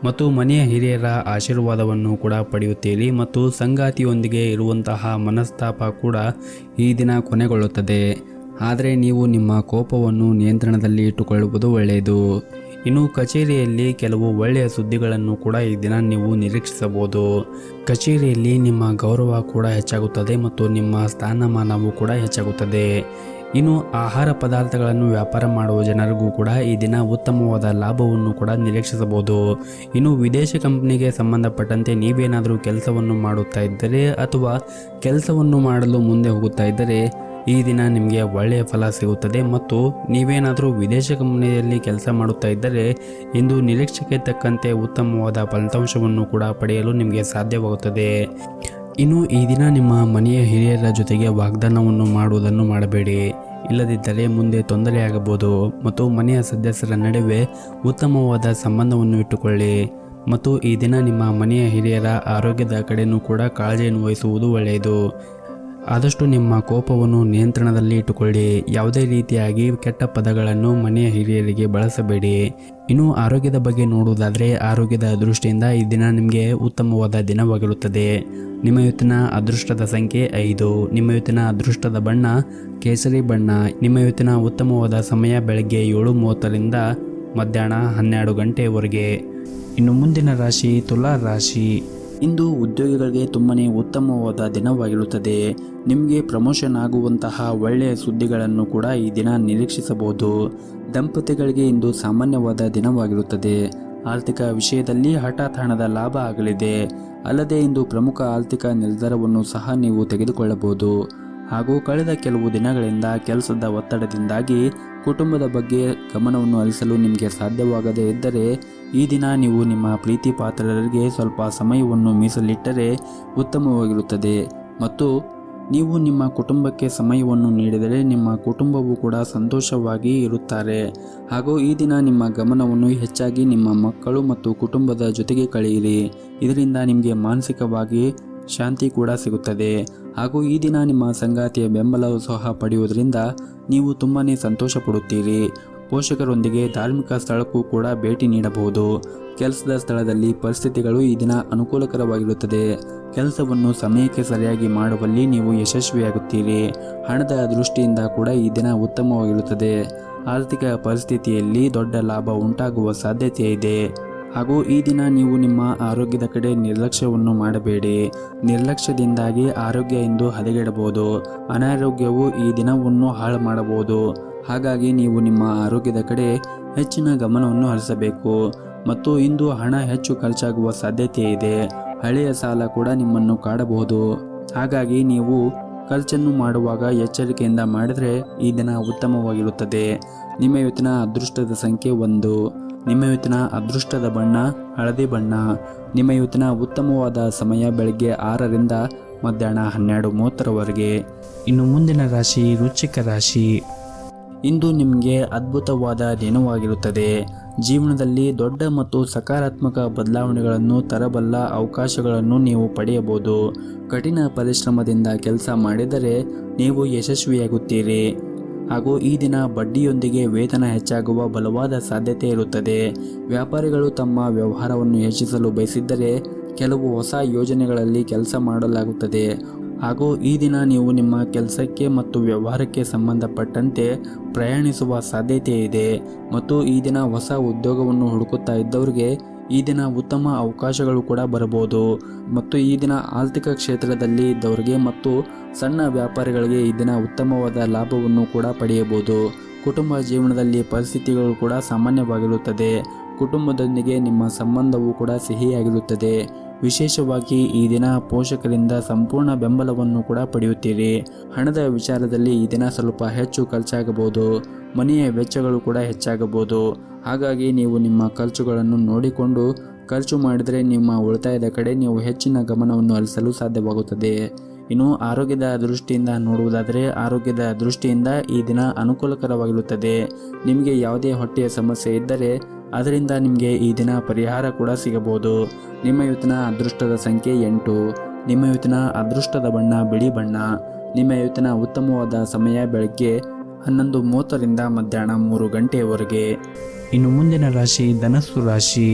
ಮತ್ತು ಮನೆಯ ಹಿರಿಯರ ಆಶೀರ್ವಾದವನ್ನು ಕೂಡ ಪಡೆಯುತ್ತೀರಿ ಮತ್ತು ಸಂಗಾತಿಯೊಂದಿಗೆ ಇರುವಂತಹ ಮನಸ್ತಾಪ ಕೂಡ ಈ ದಿನ ಕೊನೆಗೊಳ್ಳುತ್ತದೆ. ಆದರೆ ನೀವು ನಿಮ್ಮ ಕೋಪವನ್ನು ನಿಯಂತ್ರಣದಲ್ಲಿ ಇಟ್ಟುಕೊಳ್ಳುವುದು ಒಳ್ಳೆಯದು. ಇನ್ನು ಕಚೇರಿಯಲ್ಲಿ ಕೆಲವು ಒಳ್ಳೆಯ ಸುದ್ದಿಗಳನ್ನು ಕೂಡ ಈ ದಿನ ನೀವು ನಿರೀಕ್ಷಿಸಬಹುದು. ಕಚೇರಿಯಲ್ಲಿ ನಿಮ್ಮ ಗೌರವ ಕೂಡ ಹೆಚ್ಚಾಗುತ್ತದೆ ಮತ್ತು ನಿಮ್ಮ ಸ್ಥಾನಮಾನವೂ ಕೂಡ ಹೆಚ್ಚಾಗುತ್ತದೆ. ಇನ್ನು ಆಹಾರ ಪದಾರ್ಥಗಳನ್ನು ವ್ಯಾಪಾರ ಮಾಡುವ ಜನರಿಗೂ ಕೂಡ ಈ ದಿನ ಉತ್ತಮವಾದ ಲಾಭವನ್ನು ಕೂಡ ನಿರೀಕ್ಷಿಸಬಹುದು. ಇನ್ನು ವಿದೇಶ ಕಂಪನಿಗೆ ಸಂಬಂಧಪಟ್ಟಂತೆ ನೀವೇನಾದರೂ ಕೆಲಸವನ್ನು ಮಾಡುತ್ತಾ ಇದ್ದರೆ ಅಥವಾ ಕೆಲಸವನ್ನು ಮಾಡಲು ಮುಂದೆ ಹೋಗುತ್ತಾ ಇದ್ದರೆ ಈ ದಿನ ನಿಮಗೆ ಒಳ್ಳೆಯ ಫಲ ಸಿಗುತ್ತದೆ. ಮತ್ತು ನೀವೇನಾದರೂ ವಿದೇಶ ಕಂಪನಿಯಲ್ಲಿ ಕೆಲಸ ಮಾಡುತ್ತಾ ಇದ್ದರೆ ಇಂದು ನಿರೀಕ್ಷೆಗೆ ತಕ್ಕಂತೆ ಉತ್ತಮವಾದ ಫಲಿತಾಂಶವನ್ನು ಕೂಡ ಪಡೆಯಲು ನಿಮಗೆ ಸಾಧ್ಯವಾಗುತ್ತದೆ. ಇನ್ನು ಈ ದಿನ ನಿಮ್ಮ ಮನೆಯ ಹಿರಿಯರ ಜೊತೆಗೆ ವಾಗ್ದಾನವನ್ನು ಮಾಡುವುದನ್ನು ಮಾಡಬೇಡಿ, ಇಲ್ಲದಿದ್ದರೆ ಮುಂದೆ ತೊಂದರೆಯಾಗಬಹುದು. ಮತ್ತು ಮನೆಯ ಸದಸ್ಯರ ನಡುವೆ ಉತ್ತಮವಾದ ಸಂಬಂಧವನ್ನು ಇಟ್ಟುಕೊಳ್ಳಿ. ಮತ್ತು ಈ ದಿನ ನಿಮ್ಮ ಮನೆಯ ಹಿರಿಯರ ಆರೋಗ್ಯದ ಕಡೆಯೂ ಕೂಡ ಕಾಳಜಿಯನ್ನು ವಹಿಸುವುದು ಒಳ್ಳೆಯದು. ಆದಷ್ಟು ನಿಮ್ಮ ಕೋಪವನ್ನು ನಿಯಂತ್ರಣದಲ್ಲಿ ಇಟ್ಟುಕೊಳ್ಳಿ. ಯಾವುದೇ ರೀತಿಯಾಗಿ ಕೆಟ್ಟ ಪದಗಳನ್ನು ಮನೆಯ ಹಿರಿಯರಿಗೆ ಬಳಸಬೇಡಿ. ಇನ್ನು ಆರೋಗ್ಯದ ಬಗ್ಗೆ ನೋಡುವುದಾದರೆ ಆರೋಗ್ಯದ ದೃಷ್ಟಿಯಿಂದ ಈ ದಿನ ನಿಮಗೆ ಉತ್ತಮವಾದ ದಿನವಾಗಿರುತ್ತದೆ. ನಿಮ್ಮ ಇವತ್ತಿನ ಅದೃಷ್ಟದ ಸಂಖ್ಯೆ 5. ನಿಮ್ಮ ಇವತ್ತಿನ ಅದೃಷ್ಟದ ಬಣ್ಣ ಕೇಸರಿ ಬಣ್ಣ. ನಿಮ್ಮ ಇವತ್ತಿನ ಉತ್ತಮವಾದ ಸಮಯ ಬೆಳಗ್ಗೆ 7:30ರಿಂದ ಮಧ್ಯಾಹ್ನ 12 ಗಂಟೆಯವರೆಗೆ. ಇನ್ನು ಮುಂದಿನ ರಾಶಿ ತುಲಾ ರಾಶಿ. ಇಂದು ಉದ್ಯೋಗಿಗಳಿಗೆ ತುಂಬನೇ ಉತ್ತಮವಾದ ದಿನವಾಗಿರುತ್ತದೆ. ನಿಮಗೆ ಪ್ರಮೋಷನ್ ಆಗುವಂತಹ ಒಳ್ಳೆಯ ಸುದ್ದಿಗಳನ್ನು ಕೂಡ ಈ ದಿನ ನಿರೀಕ್ಷಿಸಬಹುದು. ದಂಪತಿಗಳಿಗೆ ಇಂದು ಸಾಮಾನ್ಯವಾದ ದಿನವಾಗಿರುತ್ತದೆ. ಆರ್ಥಿಕ ವಿಷಯದಲ್ಲಿ ಹಠಾತ್ ಹಣದ ಲಾಭ ಆಗಲಿದೆ. ಅಲ್ಲದೆ ಇಂದು ಪ್ರಮುಖ ಆರ್ಥಿಕ ನಿರ್ಧಾರವನ್ನು ಸಹ ನೀವು ತೆಗೆದುಕೊಳ್ಳಬಹುದು. ಹಾಗೂ ಕಳೆದ ಕೆಲವು ದಿನಗಳಿಂದ ಕೆಲಸದ ಒತ್ತಡದಿಂದಾಗಿ ಕುಟುಂಬದ ಬಗ್ಗೆ ಗಮನವನ್ನು ಹರಿಸಲು ನಿಮಗೆ ಸಾಧ್ಯವಾಗದೇ ಇದ್ದರೆ ಈ ದಿನ ನೀವು ನಿಮ್ಮ ಪ್ರೀತಿ ಪಾತ್ರರಿಗೆ ಸ್ವಲ್ಪ ಸಮಯವನ್ನು ಮೀಸಲಿಟ್ಟರೆ ಉತ್ತಮವಾಗಿರುತ್ತದೆ. ಮತ್ತು ನೀವು ನಿಮ್ಮ ಕುಟುಂಬಕ್ಕೆ ಸಮಯವನ್ನು ನೀಡಿದರೆ ನಿಮ್ಮ ಕುಟುಂಬವು ಕೂಡ ಸಂತೋಷವಾಗಿ ಇರುತ್ತಾರೆ. ಹಾಗೂ ಈ ದಿನ ನಿಮ್ಮ ಗಮನವನ್ನು ಹೆಚ್ಚಾಗಿ ನಿಮ್ಮ ಮಕ್ಕಳು ಮತ್ತು ಕುಟುಂಬದ ಜೊತೆಗೆ ಕಳೆಯಿರಿ. ಇದರಿಂದ ನಿಮಗೆ ಮಾನಸಿಕವಾಗಿ ಶಾಂತಿ ಕೂಡ ಸಿಗುತ್ತದೆ. ಹಾಗೂ ಈ ದಿನ ನಿಮ್ಮ ಸಂಗಾತಿಯ ಬೆಂಬಲವು ಸಹ ಪಡೆಯುವುದರಿಂದ ನೀವು ತುಂಬಾ ಸಂತೋಷ ಪಡುತ್ತೀರಿ. ಪೋಷಕರೊಂದಿಗೆ ಧಾರ್ಮಿಕ ಸ್ಥಳಕ್ಕೂ ಕೂಡ ಭೇಟಿ ನೀಡಬಹುದು. ಕೆಲಸದ ಸ್ಥಳದಲ್ಲಿ ಪರಿಸ್ಥಿತಿಗಳು ಈ ದಿನ ಅನುಕೂಲಕರವಾಗಿರುತ್ತದೆ. ಕೆಲಸವನ್ನು ಸಮಯಕ್ಕೆ ಸರಿಯಾಗಿ ಮಾಡುವಲ್ಲಿ ನೀವು ಯಶಸ್ವಿಯಾಗುತ್ತೀರಿ. ಹಣದ ದೃಷ್ಟಿಯಿಂದ ಕೂಡ ಈ ದಿನ ಉತ್ತಮವಾಗಿರುತ್ತದೆ. ಆರ್ಥಿಕ ಪರಿಸ್ಥಿತಿಯಲ್ಲಿ ದೊಡ್ಡ ಲಾಭ ಉಂಟಾಗುವ ಸಾಧ್ಯತೆ ಇದೆ. ಹಾಗೂ ಈ ದಿನ ನೀವು ನಿಮ್ಮ ಆರೋಗ್ಯದ ಕಡೆ ನಿರ್ಲಕ್ಷ್ಯವನ್ನು ಮಾಡಬೇಡಿ. ನಿರ್ಲಕ್ಷ್ಯದಿಂದಾಗಿ ಆರೋಗ್ಯ ಇಂದು ಹದಗೆಡಬಹುದು. ಅನಾರೋಗ್ಯವು ಈ ದಿನವನ್ನು ಹಾಳು ಮಾಡಬಹುದು. ಹಾಗಾಗಿ ನೀವು ನಿಮ್ಮ ಆರೋಗ್ಯದ ಕಡೆ ಹೆಚ್ಚಿನ ಗಮನವನ್ನು ಹರಿಸಬೇಕು. ಮತ್ತು ಇಂದು ಹಣ ಹೆಚ್ಚು ಖರ್ಚಾಗುವ ಸಾಧ್ಯತೆ ಇದೆ. ಹಳೆಯ ಸಾಲ ಕೂಡ ನಿಮ್ಮನ್ನು ಕಾಡಬಹುದು. ಹಾಗಾಗಿ ನೀವು ಖರ್ಚನ್ನು ಮಾಡುವಾಗ ಎಚ್ಚರಿಕೆಯಿಂದ ಮಾಡಿದರೆ ಈ ದಿನ ಉತ್ತಮವಾಗಿರುತ್ತದೆ. ನಿಮ್ಮ ಇವತ್ತಿನ ಅದೃಷ್ಟದ ಸಂಖ್ಯೆ 1. ನಿಮ್ಮ ಇವತ್ತಿನ ಅದೃಷ್ಟದ ಬಣ್ಣ ಹಳದಿ ಬಣ್ಣ. ನಿಮ್ಮ ಇವತ್ತಿನ ಉತ್ತಮವಾದ ಸಮಯ ಬೆಳಗ್ಗೆ 6ರಿಂದ ಮಧ್ಯಾಹ್ನ 12:30ರವರೆಗೆ. ಇನ್ನು ಮುಂದಿನ ರಾಶಿ ವೃಶ್ಚಿಕ ರಾಶಿ. ಇಂದು ನಿಮಗೆ ಅದ್ಭುತವಾದ ದಿನವಾಗಿರುತ್ತದೆ. ಜೀವನದಲ್ಲಿ ದೊಡ್ಡ ಮತ್ತು ಸಕಾರಾತ್ಮಕ ಬದಲಾವಣೆಗಳನ್ನು ತರಬಲ್ಲ ಅವಕಾಶಗಳನ್ನು ನೀವು ಪಡೆಯಬಹುದು. ಕಠಿಣ ಪರಿಶ್ರಮದಿಂದ ಕೆಲಸ ಮಾಡಿದರೆ ನೀವು ಯಶಸ್ವಿಯಾಗುತ್ತೀರಿ. ಹಾಗೂ ಈ ದಿನ ಬಡ್ಡಿಯೊಂದಿಗೆ ವೇತನ ಹೆಚ್ಚಾಗುವ ಬಲವಾದ ಸಾಧ್ಯತೆ ಇರುತ್ತದೆ. ವ್ಯಾಪಾರಿಗಳು ತಮ್ಮ ವ್ಯವಹಾರವನ್ನು ಹೆಚ್ಚಿಸಲು ಬಯಸಿದ್ದರೆ ಕೆಲವು ಹೊಸ ಯೋಜನೆಗಳಲ್ಲಿ ಕೆಲಸ ಮಾಡಲಾಗುತ್ತದೆ. ಹಾಗೂ ಈ ದಿನ ನೀವು ನಿಮ್ಮ ಕೆಲಸಕ್ಕೆ ಮತ್ತು ವ್ಯವಹಾರಕ್ಕೆ ಸಂಬಂಧಪಟ್ಟಂತೆ ಪ್ರಯಾಣಿಸುವ ಸಾಧ್ಯತೆ ಇದೆ. ಮತ್ತು ಈ ದಿನ ಹೊಸ ಉದ್ಯೋಗವನ್ನು ಹುಡುಕುತ್ತಾ ಇದ್ದವರಿಗೆ ಈ ದಿನ ಉತ್ತಮ ಅವಕಾಶಗಳು ಕೂಡ ಬರಬಹುದು. ಮತ್ತು ಈ ದಿನ ಆರ್ಥಿಕ ಕ್ಷೇತ್ರದಲ್ಲಿ ಇದ್ದವರಿಗೆ ಮತ್ತು ಸಣ್ಣ ವ್ಯಾಪಾರಿಗಳಿಗೆ ಈ ದಿನ ಉತ್ತಮವಾದ ಲಾಭವನ್ನು ಕೂಡ ಪಡೆಯಬಹುದು. ಕುಟುಂಬ ಜೀವನದಲ್ಲಿ ಪರಿಸ್ಥಿತಿಗಳು ಕೂಡ ಸಾಮಾನ್ಯವಾಗಿರುತ್ತದೆ. ಕುಟುಂಬದೊಂದಿಗೆ ನಿಮ್ಮ ಸಂಬಂಧವೂ ಕೂಡ ಸಿಹಿಯಾಗಿರುತ್ತದೆ. ವಿಶೇಷವಾಗಿ ಈ ದಿನ ಪೋಷಕರಿಂದ ಸಂಪೂರ್ಣ ಬೆಂಬಲವನ್ನು ಕೂಡ ಪಡೆಯುತ್ತೀರಿ. ಹಣದ ವಿಚಾರದಲ್ಲಿ ಈ ದಿನ ಸ್ವಲ್ಪ ಹೆಚ್ಚು ಖರ್ಚಾಗಬಹುದು. ಮನೆಯ ವೆಚ್ಚಗಳು ಕೂಡ ಹೆಚ್ಚಾಗಬಹುದು. ಹಾಗಾಗಿ ನೀವು ನಿಮ್ಮ ಖರ್ಚುಗಳನ್ನು ನೋಡಿಕೊಂಡು ಖರ್ಚು ಮಾಡಿದರೆ ನಿಮ್ಮ ಉಳಿತಾಯದ ಕಡೆ ನೀವು ಹೆಚ್ಚಿನ ಗಮನವನ್ನು ಹರಿಸಲು ಸಾಧ್ಯವಾಗುತ್ತದೆ. ಇನ್ನು ಆರೋಗ್ಯದ ದೃಷ್ಟಿಯಿಂದ ನೋಡುವುದಾದರೆ ಆರೋಗ್ಯದ ದೃಷ್ಟಿಯಿಂದ ಈ ದಿನ ಅನುಕೂಲಕರವಾಗಿರುತ್ತದೆ. ನಿಮಗೆ ಯಾವುದೇ ಹೊಟ್ಟೆಯ ಸಮಸ್ಯೆ ಇದ್ದರೆ ಅದರಿಂದ ನಿಮಗೆ ಈ ದಿನ ಪರಿಹಾರ ಕೂಡ ಸಿಗಬಹುದು. ನಿಮ್ಮ ಇವತ್ತಿನ ಅದೃಷ್ಟದ ಸಂಖ್ಯೆ 8. ನಿಮ್ಮ ಇವತ್ತಿನ ಅದೃಷ್ಟದ ಬಣ್ಣ ಬಿಳಿ ಬಣ್ಣ. ನಿಮ್ಮ ಇವತ್ತಿನ ಉತ್ತಮವಾದ ಸಮಯ ಬೆಳಗ್ಗೆ 11:30ರಿಂದ ಮಧ್ಯಾಹ್ನ 3 ಗಂಟೆಯವರೆಗೆ. ಇನ್ನು ಮುಂದಿನ ರಾಶಿ ಧನಸ್ಸು ರಾಶಿ.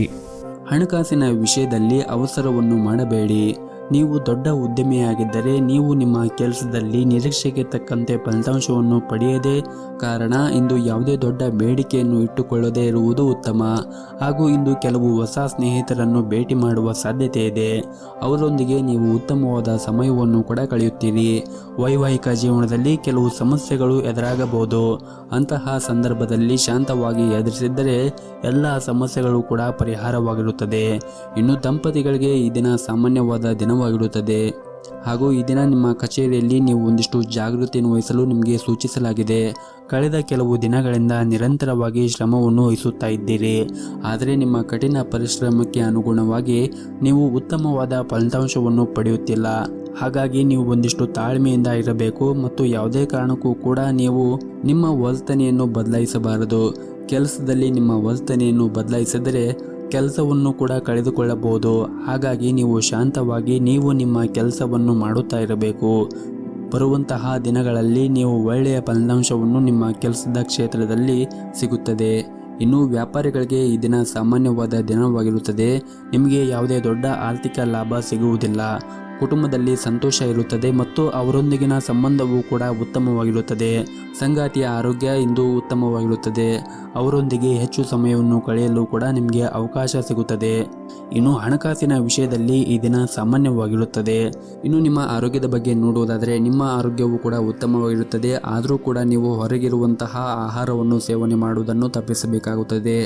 ಹಣಕಾಸಿನ ವಿಷಯದಲ್ಲಿ ಅವಸರವನ್ನು ಮಾಡಬೇಡಿ. ನೀವು ದೊಡ್ಡ ಉದ್ಯಮಿಯಾಗಿದ್ದರೆ ನೀವು ನಿಮ್ಮ ಕೆಲಸದಲ್ಲಿ ನಿರೀಕ್ಷೆಗೆ ತಕ್ಕಂತೆ ಫಲಿತಾಂಶವನ್ನು ಪಡೆಯದೇ ಕಾರಣ ಇಂದು ಯಾವುದೇ ದೊಡ್ಡ ಬೇಡಿಕೆಯನ್ನು ಇಟ್ಟುಕೊಳ್ಳದೇ ಇರುವುದು ಉತ್ತಮ. ಹಾಗೂ ಇಂದು ಕೆಲವು ಹೊಸ ಸ್ನೇಹಿತರನ್ನು ಭೇಟಿ ಮಾಡುವ ಸಾಧ್ಯತೆ ಇದೆ. ಅವರೊಂದಿಗೆ ನೀವು ಉತ್ತಮವಾದ ಸಮಯವನ್ನು ಕೂಡ ಕಳೆಯುತ್ತೀರಿ. ವೈವಾಹಿಕ ಜೀವನದಲ್ಲಿ ಕೆಲವು ಸಮಸ್ಯೆಗಳು ಎದುರಾಗಬಹುದು. ಅಂತಹ ಸಂದರ್ಭದಲ್ಲಿ ಶಾಂತವಾಗಿ ಎದುರಿಸಿದ್ದರೆ ಎಲ್ಲ ಸಮಸ್ಯೆಗಳು ಕೂಡ ಪರಿಹಾರವಾಗಿರುತ್ತದೆ. ಇನ್ನು ದಂಪತಿಗಳಿಗೆ ಈ ದಿನ ಸಾಮಾನ್ಯವಾದ ದಿನವಾಗಿರುತ್ತದೆ. ಹಾಗೂ ಈ ದಿನ ನಿಮ್ಮ ಕಚೇರಿಯಲ್ಲಿ ನೀವು ಒಂದಿಷ್ಟು ಜಾಗೃತಿಯನ್ನು ವಹಿಸಲು ನಿಮಗೆ ಸೂಚಿಸಲಾಗಿದೆ. ಕಳೆದ ಕೆಲವು ದಿನಗಳಿಂದ ನಿರಂತರವಾಗಿ ಶ್ರಮವನ್ನು ವಹಿಸುತ್ತಾ ಇದ್ದೀರಿ. ಆದರೆ ನಿಮ್ಮ ಕಠಿಣ ಪರಿಶ್ರಮಕ್ಕೆ ಅನುಗುಣವಾಗಿ ನೀವು ಉತ್ತಮವಾದ ಫಲಿತಾಂಶವನ್ನು ಪಡೆಯುತ್ತಿಲ್ಲ. ಹಾಗಾಗಿ ನೀವು ಒಂದಿಷ್ಟು ತಾಳ್ಮೆಯಿಂದ ಇರಬೇಕು ಮತ್ತು ಯಾವುದೇ ಕಾರಣಕ್ಕೂ ಕೂಡ ನೀವು ನಿಮ್ಮ ವರ್ತನೆಯನ್ನು ಬದಲಾಯಿಸಬಾರದು. ಕೆಲಸದಲ್ಲಿ ನಿಮ್ಮ ವರ್ತನೆಯನ್ನು ಬದಲಾಯಿಸಿದರೆ ಕೆಲಸವನ್ನು ಕೂಡ ಕಳೆದುಕೊಳ್ಳಬಹುದು. ಹಾಗಾಗಿ ನೀವು ಶಾಂತವಾಗಿ ನೀವು ನಿಮ್ಮ ಕೆಲಸವನ್ನು ಮಾಡುತ್ತಾ ಇರಬೇಕು. ಬರುವಂತಹ ದಿನಗಳಲ್ಲಿ ನೀವು ಒಳ್ಳೆಯ ಫಲಿತಾಂಶವನ್ನು ನಿಮ್ಮ ಕೆಲಸದ ಕ್ಷೇತ್ರದಲ್ಲಿ ಸಿಗುತ್ತದೆ. ಇನ್ನು ವ್ಯಾಪಾರಿಗಳಿಗೆ ಈ ದಿನ ಸಾಮಾನ್ಯವಾದ ದಿನವಾಗಿರುತ್ತದೆ. ನಿಮಗೆ ಯಾವುದೇ ದೊಡ್ಡ ಆರ್ಥಿಕ ಲಾಭ ಸಿಗುವುದಿಲ್ಲ. ಕುಟುಂಬದಲ್ಲಿ ಸಂತೋಷ ಇರುತ್ತದೆ ಮತ್ತು ಅವರೊಂದಿಗಿನ ಸಂಬಂಧವೂ ಕೂಡ ಉತ್ತಮವಾಗಿರುತ್ತದೆ. ಸಂಗಾತಿಯ ಆರೋಗ್ಯ ಇಂದು ಉತ್ತಮವಾಗಿರುತ್ತದೆ. ಅವರೊಂದಿಗೆ ಹೆಚ್ಚು ಸಮಯವನ್ನು ಕಳೆಯಲು ಕೂಡ ನಿಮಗೆ ಅವಕಾಶ ಸಿಗುತ್ತದೆ. ಇನ್ನು ಹಣಕಾಸಿನ ವಿಷಯದಲ್ಲಿ ಈ ದಿನ ಸಾಮಾನ್ಯವಾಗಿರುತ್ತದೆ. ಇನ್ನು ನಿಮ್ಮ ಆರೋಗ್ಯದ ಬಗ್ಗೆ ನೋಡುವುದಾದರೆ ನಿಮ್ಮ ಆರೋಗ್ಯವು ಕೂಡ ಉತ್ತಮವಾಗಿರುತ್ತದೆ. ಆದರೂ ಕೂಡ ನೀವು ಹೊರಗಿರುವಂತಹ ಆಹಾರವನ್ನು ಸೇವನೆ ಮಾಡುವುದನ್ನು ತಪ್ಪಿಸಬೇಕಾಗುತ್ತದೆ.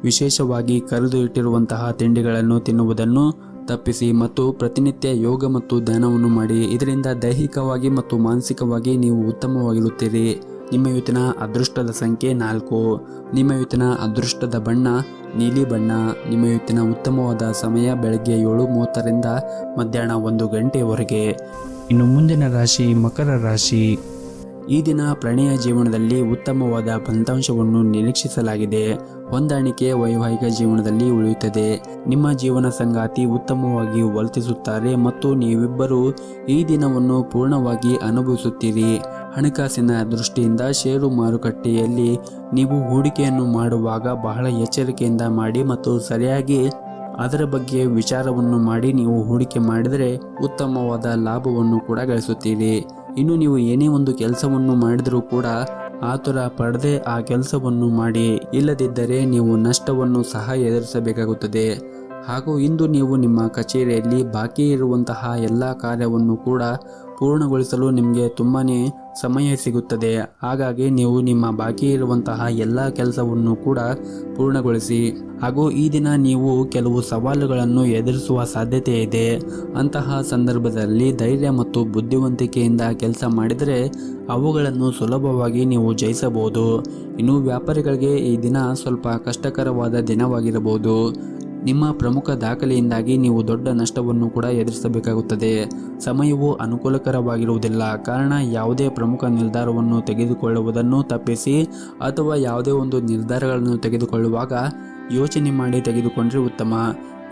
ವಿಶೇಷವಾಗಿ ಕರೆದು ಇಟ್ಟಿರುವಂತಹ ತಿಂಡಿಗಳನ್ನು ತಿನ್ನುವುದನ್ನು ತಪ್ಪಿಸಿ ಮತ್ತು ಪ್ರತಿನಿತ್ಯ ಯೋಗ ಮತ್ತು ಧ್ಯಾನವನ್ನು ಮಾಡಿ. ಇದರಿಂದ ದೈಹಿಕವಾಗಿ ಮತ್ತು ಮಾನಸಿಕವಾಗಿ ನೀವು ಉತ್ತಮವಾಗಿರುತ್ತೀರಿ. ನಿಮ್ಮ ಇವತ್ತಿನ ಅದೃಷ್ಟದ ಸಂಖ್ಯೆ 4. ನಿಮ್ಮ ಇವತ್ತಿನ ಅದೃಷ್ಟದ ಬಣ್ಣ ನೀಲಿ ಬಣ್ಣ. ನಿಮ್ಮ ಇವತ್ತಿನ ಉತ್ತಮವಾದ ಸಮಯ ಬೆಳಗ್ಗೆ 7:30ರಿಂದ ಮಧ್ಯಾಹ್ನ 1 ಗಂಟೆಯವರೆಗೆ. ಇನ್ನು ಮುಂದಿನ ರಾಶಿ ಮಕರ ರಾಶಿ. ಈ ದಿನ ಪ್ರಣಯ ಜೀವನದಲ್ಲಿ ಉತ್ತಮವಾದ ಫಲಿತಾಂಶವನ್ನು ನಿರೀಕ್ಷಿಸಲಾಗಿದೆ. ಹೊಂದಾಣಿಕೆ ವೈವಾಹಿಕ ಜೀವನದಲ್ಲಿ ಉಳಿಯುತ್ತದೆ. ನಿಮ್ಮ ಜೀವನ ಸಂಗಾತಿ ಉತ್ತಮವಾಗಿ ವರ್ತಿಸುತ್ತಾರೆ ಮತ್ತು ನೀವಿಬ್ಬರು ಈ ದಿನವನ್ನು ಪೂರ್ಣವಾಗಿ ಅನುಭವಿಸುತ್ತೀರಿ. ಹಣಕಾಸಿನ ದೃಷ್ಟಿಯಿಂದ ಷೇರು ಮಾರುಕಟ್ಟೆಯಲ್ಲಿ ನೀವು ಹೂಡಿಕೆಯನ್ನು ಮಾಡುವಾಗ ಬಹಳ ಎಚ್ಚರಿಕೆಯಿಂದ ಮಾಡಿ ಮತ್ತು ಸರಿಯಾಗಿ ಅದರ ಬಗ್ಗೆ ವಿಚಾರವನ್ನು ಮಾಡಿ ನೀವು ಹೂಡಿಕೆ ಮಾಡಿದರೆ ಉತ್ತಮವಾದ ಲಾಭವನ್ನು ಕೂಡ ಗಳಿಸುತ್ತೀರಿ. ಇನ್ನು ನೀವು ಏನೇ ಒಂದು ಕೆಲಸವನ್ನು ಮಾಡಿದರೂ ಕೂಡ ಆತುರ ಪಡದೆ ಆ ಕೆಲಸವನ್ನು ಮಾಡಿ. ಇಲ್ಲದಿದ್ದರೆ ನೀವು ನಷ್ಟವನ್ನು ಸಹ ಎದುರಿಸಬೇಕಾಗುತ್ತದೆ. ಹಾಗೂ ಇಂದು ನೀವು ನಿಮ್ಮ ಕಚೇರಿಯಲ್ಲಿ ಬಾಕಿ ಇರುವಂತಹ ಎಲ್ಲ ಕಾರ್ಯವನ್ನು ಕೂಡ ಪೂರ್ಣಗೊಳಿಸಲು ನಿಮಗೆ ತುಂಬಾ ಸಮಯ ಸಿಗುತ್ತದೆ. ಹಾಗಾಗಿ ನೀವು ನಿಮ್ಮ ಬಾಕಿ ಇರುವಂತಹ ಎಲ್ಲ ಕೆಲಸವನ್ನು ಕೂಡ ಪೂರ್ಣಗೊಳಿಸಿ. ಹಾಗೂ ಈ ದಿನ ನೀವು ಕೆಲವು ಸವಾಲುಗಳನ್ನು ಎದುರಿಸುವ ಸಾಧ್ಯತೆ ಇದೆ. ಅಂತಹ ಸಂದರ್ಭದಲ್ಲಿ ಧೈರ್ಯ ಮತ್ತು ಬುದ್ಧಿವಂತಿಕೆಯಿಂದ ಕೆಲಸ ಮಾಡಿದರೆ ಅವುಗಳನ್ನು ಸುಲಭವಾಗಿ ನೀವು ಜಯಿಸಬಹುದು. ಇನ್ನು ವ್ಯಾಪಾರಿಗಳಿಗೆ ಈ ದಿನ ಸ್ವಲ್ಪ ಕಷ್ಟಕರವಾದ ದಿನವಾಗಿರಬಹುದು. ನಿಮ್ಮ ಪ್ರಮುಖ ದಾಖಲೆಯಿಂದಾಗಿ ನೀವು ದೊಡ್ಡ ನಷ್ಟವನ್ನು ಕೂಡ ಎದುರಿಸಬೇಕಾಗುತ್ತದೆ. ಸಮಯವು ಅನುಕೂಲಕರವಾಗಿರುವುದಿಲ್ಲ. ಕಾರಣ ಯಾವುದೇ ಪ್ರಮುಖ ನಿರ್ಧಾರವನ್ನು ತೆಗೆದುಕೊಳ್ಳುವುದನ್ನು ತಪ್ಪಿಸಿ ಅಥವಾ ಯಾವುದೇ ಒಂದು ನಿರ್ಧಾರಗಳನ್ನು ತೆಗೆದುಕೊಳ್ಳುವಾಗ ಯೋಚನೆ ಮಾಡಿ ತೆಗೆದುಕೊಂಡ್ರೆ ಉತ್ತಮ.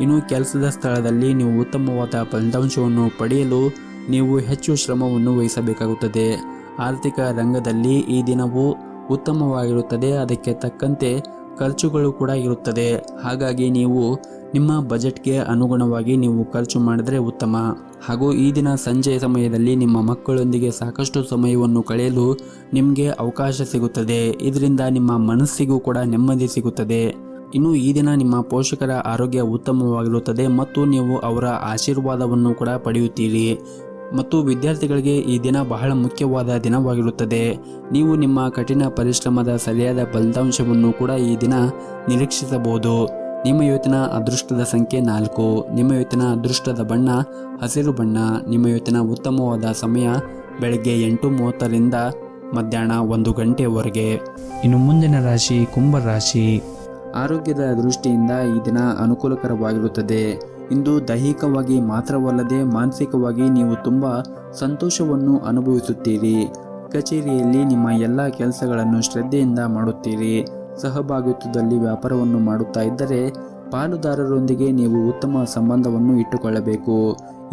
ಇನ್ನು ಕೆಲಸದ ಸ್ಥಳದಲ್ಲಿ ನೀವು ಉತ್ತಮವಾದ ಫಲಿತಾಂಶವನ್ನು ಪಡೆಯಲು ನೀವು ಹೆಚ್ಚು ಶ್ರಮವನ್ನು ವಹಿಸಬೇಕಾಗುತ್ತದೆ. ಆರ್ಥಿಕ ರಂಗದಲ್ಲಿ ಈ ದಿನವು ಉತ್ತಮವಾಗಿರುತ್ತದೆ. ಅದಕ್ಕೆ ತಕ್ಕಂತೆ ಖರ್ಚುಗಳು ಕೂಡ ಇರುತ್ತದೆ. ಹಾಗಾಗಿ ನೀವು ನಿಮ್ಮ ಬಜೆಟ್ಗೆ ಅನುಗುಣವಾಗಿ ನೀವು ಖರ್ಚು ಮಾಡಿದರೆ ಉತ್ತಮ. ಹಾಗೂ ಈ ದಿನ ಸಂಜೆಯ ಸಮಯದಲ್ಲಿ ನಿಮ್ಮ ಮಕ್ಕಳೊಂದಿಗೆ ಸಾಕಷ್ಟು ಸಮಯವನ್ನು ಕಳೆಯಲು ನಿಮಗೆ ಅವಕಾಶ ಸಿಗುತ್ತದೆ. ಇದರಿಂದ ನಿಮ್ಮ ಮನಸ್ಸಿಗೂ ಕೂಡ ನೆಮ್ಮದಿ ಸಿಗುತ್ತದೆ. ಇನ್ನು ಈ ದಿನ ನಿಮ್ಮ ಪೋಷಕರ ಆರೋಗ್ಯ ಉತ್ತಮವಾಗಿರುತ್ತದೆ ಮತ್ತು ನೀವು ಅವರ ಆಶೀರ್ವಾದವನ್ನು ಕೂಡ ಪಡೆಯುತ್ತೀರಿ. ಮತ್ತು ವಿದ್ಯಾರ್ಥಿಗಳಿಗೆ ಈ ದಿನ ಬಹಳ ಮುಖ್ಯವಾದ ದಿನವಾಗಿರುತ್ತದೆ. ನೀವು ನಿಮ್ಮ ಕಠಿಣ ಪರಿಶ್ರಮದ ಸರಿಯಾದ ಫಲಿತಾಂಶವನ್ನು ಕೂಡ ಈ ದಿನ ನಿರೀಕ್ಷಿಸಬಹುದು. ನಿಮ್ಮ ಇವತ್ತಿನ ಅದೃಷ್ಟದ ಸಂಖ್ಯೆ 4. ನಿಮ್ಮ ಇವತ್ತಿನ ಅದೃಷ್ಟದ ಬಣ್ಣ ಹಸಿರು ಬಣ್ಣ. ನಿಮ್ಮ ಇವತ್ತಿನ ಉತ್ತಮವಾದ ಸಮಯ ಬೆಳಗ್ಗೆ 8:30ರಿಂದ ಮಧ್ಯಾಹ್ನ 1 ಗಂಟೆಯವರೆಗೆ. ಇನ್ನು ಮುಂದಿನ ರಾಶಿ ಕುಂಭ ರಾಶಿ. ಆರೋಗ್ಯದ ದೃಷ್ಟಿಯಿಂದ ಈ ದಿನ ಅನುಕೂಲಕರವಾಗಿರುತ್ತದೆ. ಇಂದು ದೈಹಿಕವಾಗಿ ಮಾತ್ರವಲ್ಲದೆ ಮಾನಸಿಕವಾಗಿ ನೀವು ತುಂಬ ಸಂತೋಷವನ್ನು ಅನುಭವಿಸುತ್ತೀರಿ. ಕಚೇರಿಯಲ್ಲಿ ನಿಮ್ಮ ಎಲ್ಲ ಕೆಲಸಗಳನ್ನು ಶ್ರದ್ಧೆಯಿಂದ ಮಾಡುತ್ತೀರಿ. ಸಹಭಾಗಿತ್ವದಲ್ಲಿ ವ್ಯಾಪಾರವನ್ನು ಮಾಡುತ್ತಾ ಇದ್ದರೆ ಪಾಲುದಾರರೊಂದಿಗೆ ನೀವು ಉತ್ತಮ ಸಂಬಂಧವನ್ನು ಇಟ್ಟುಕೊಳ್ಳಬೇಕು.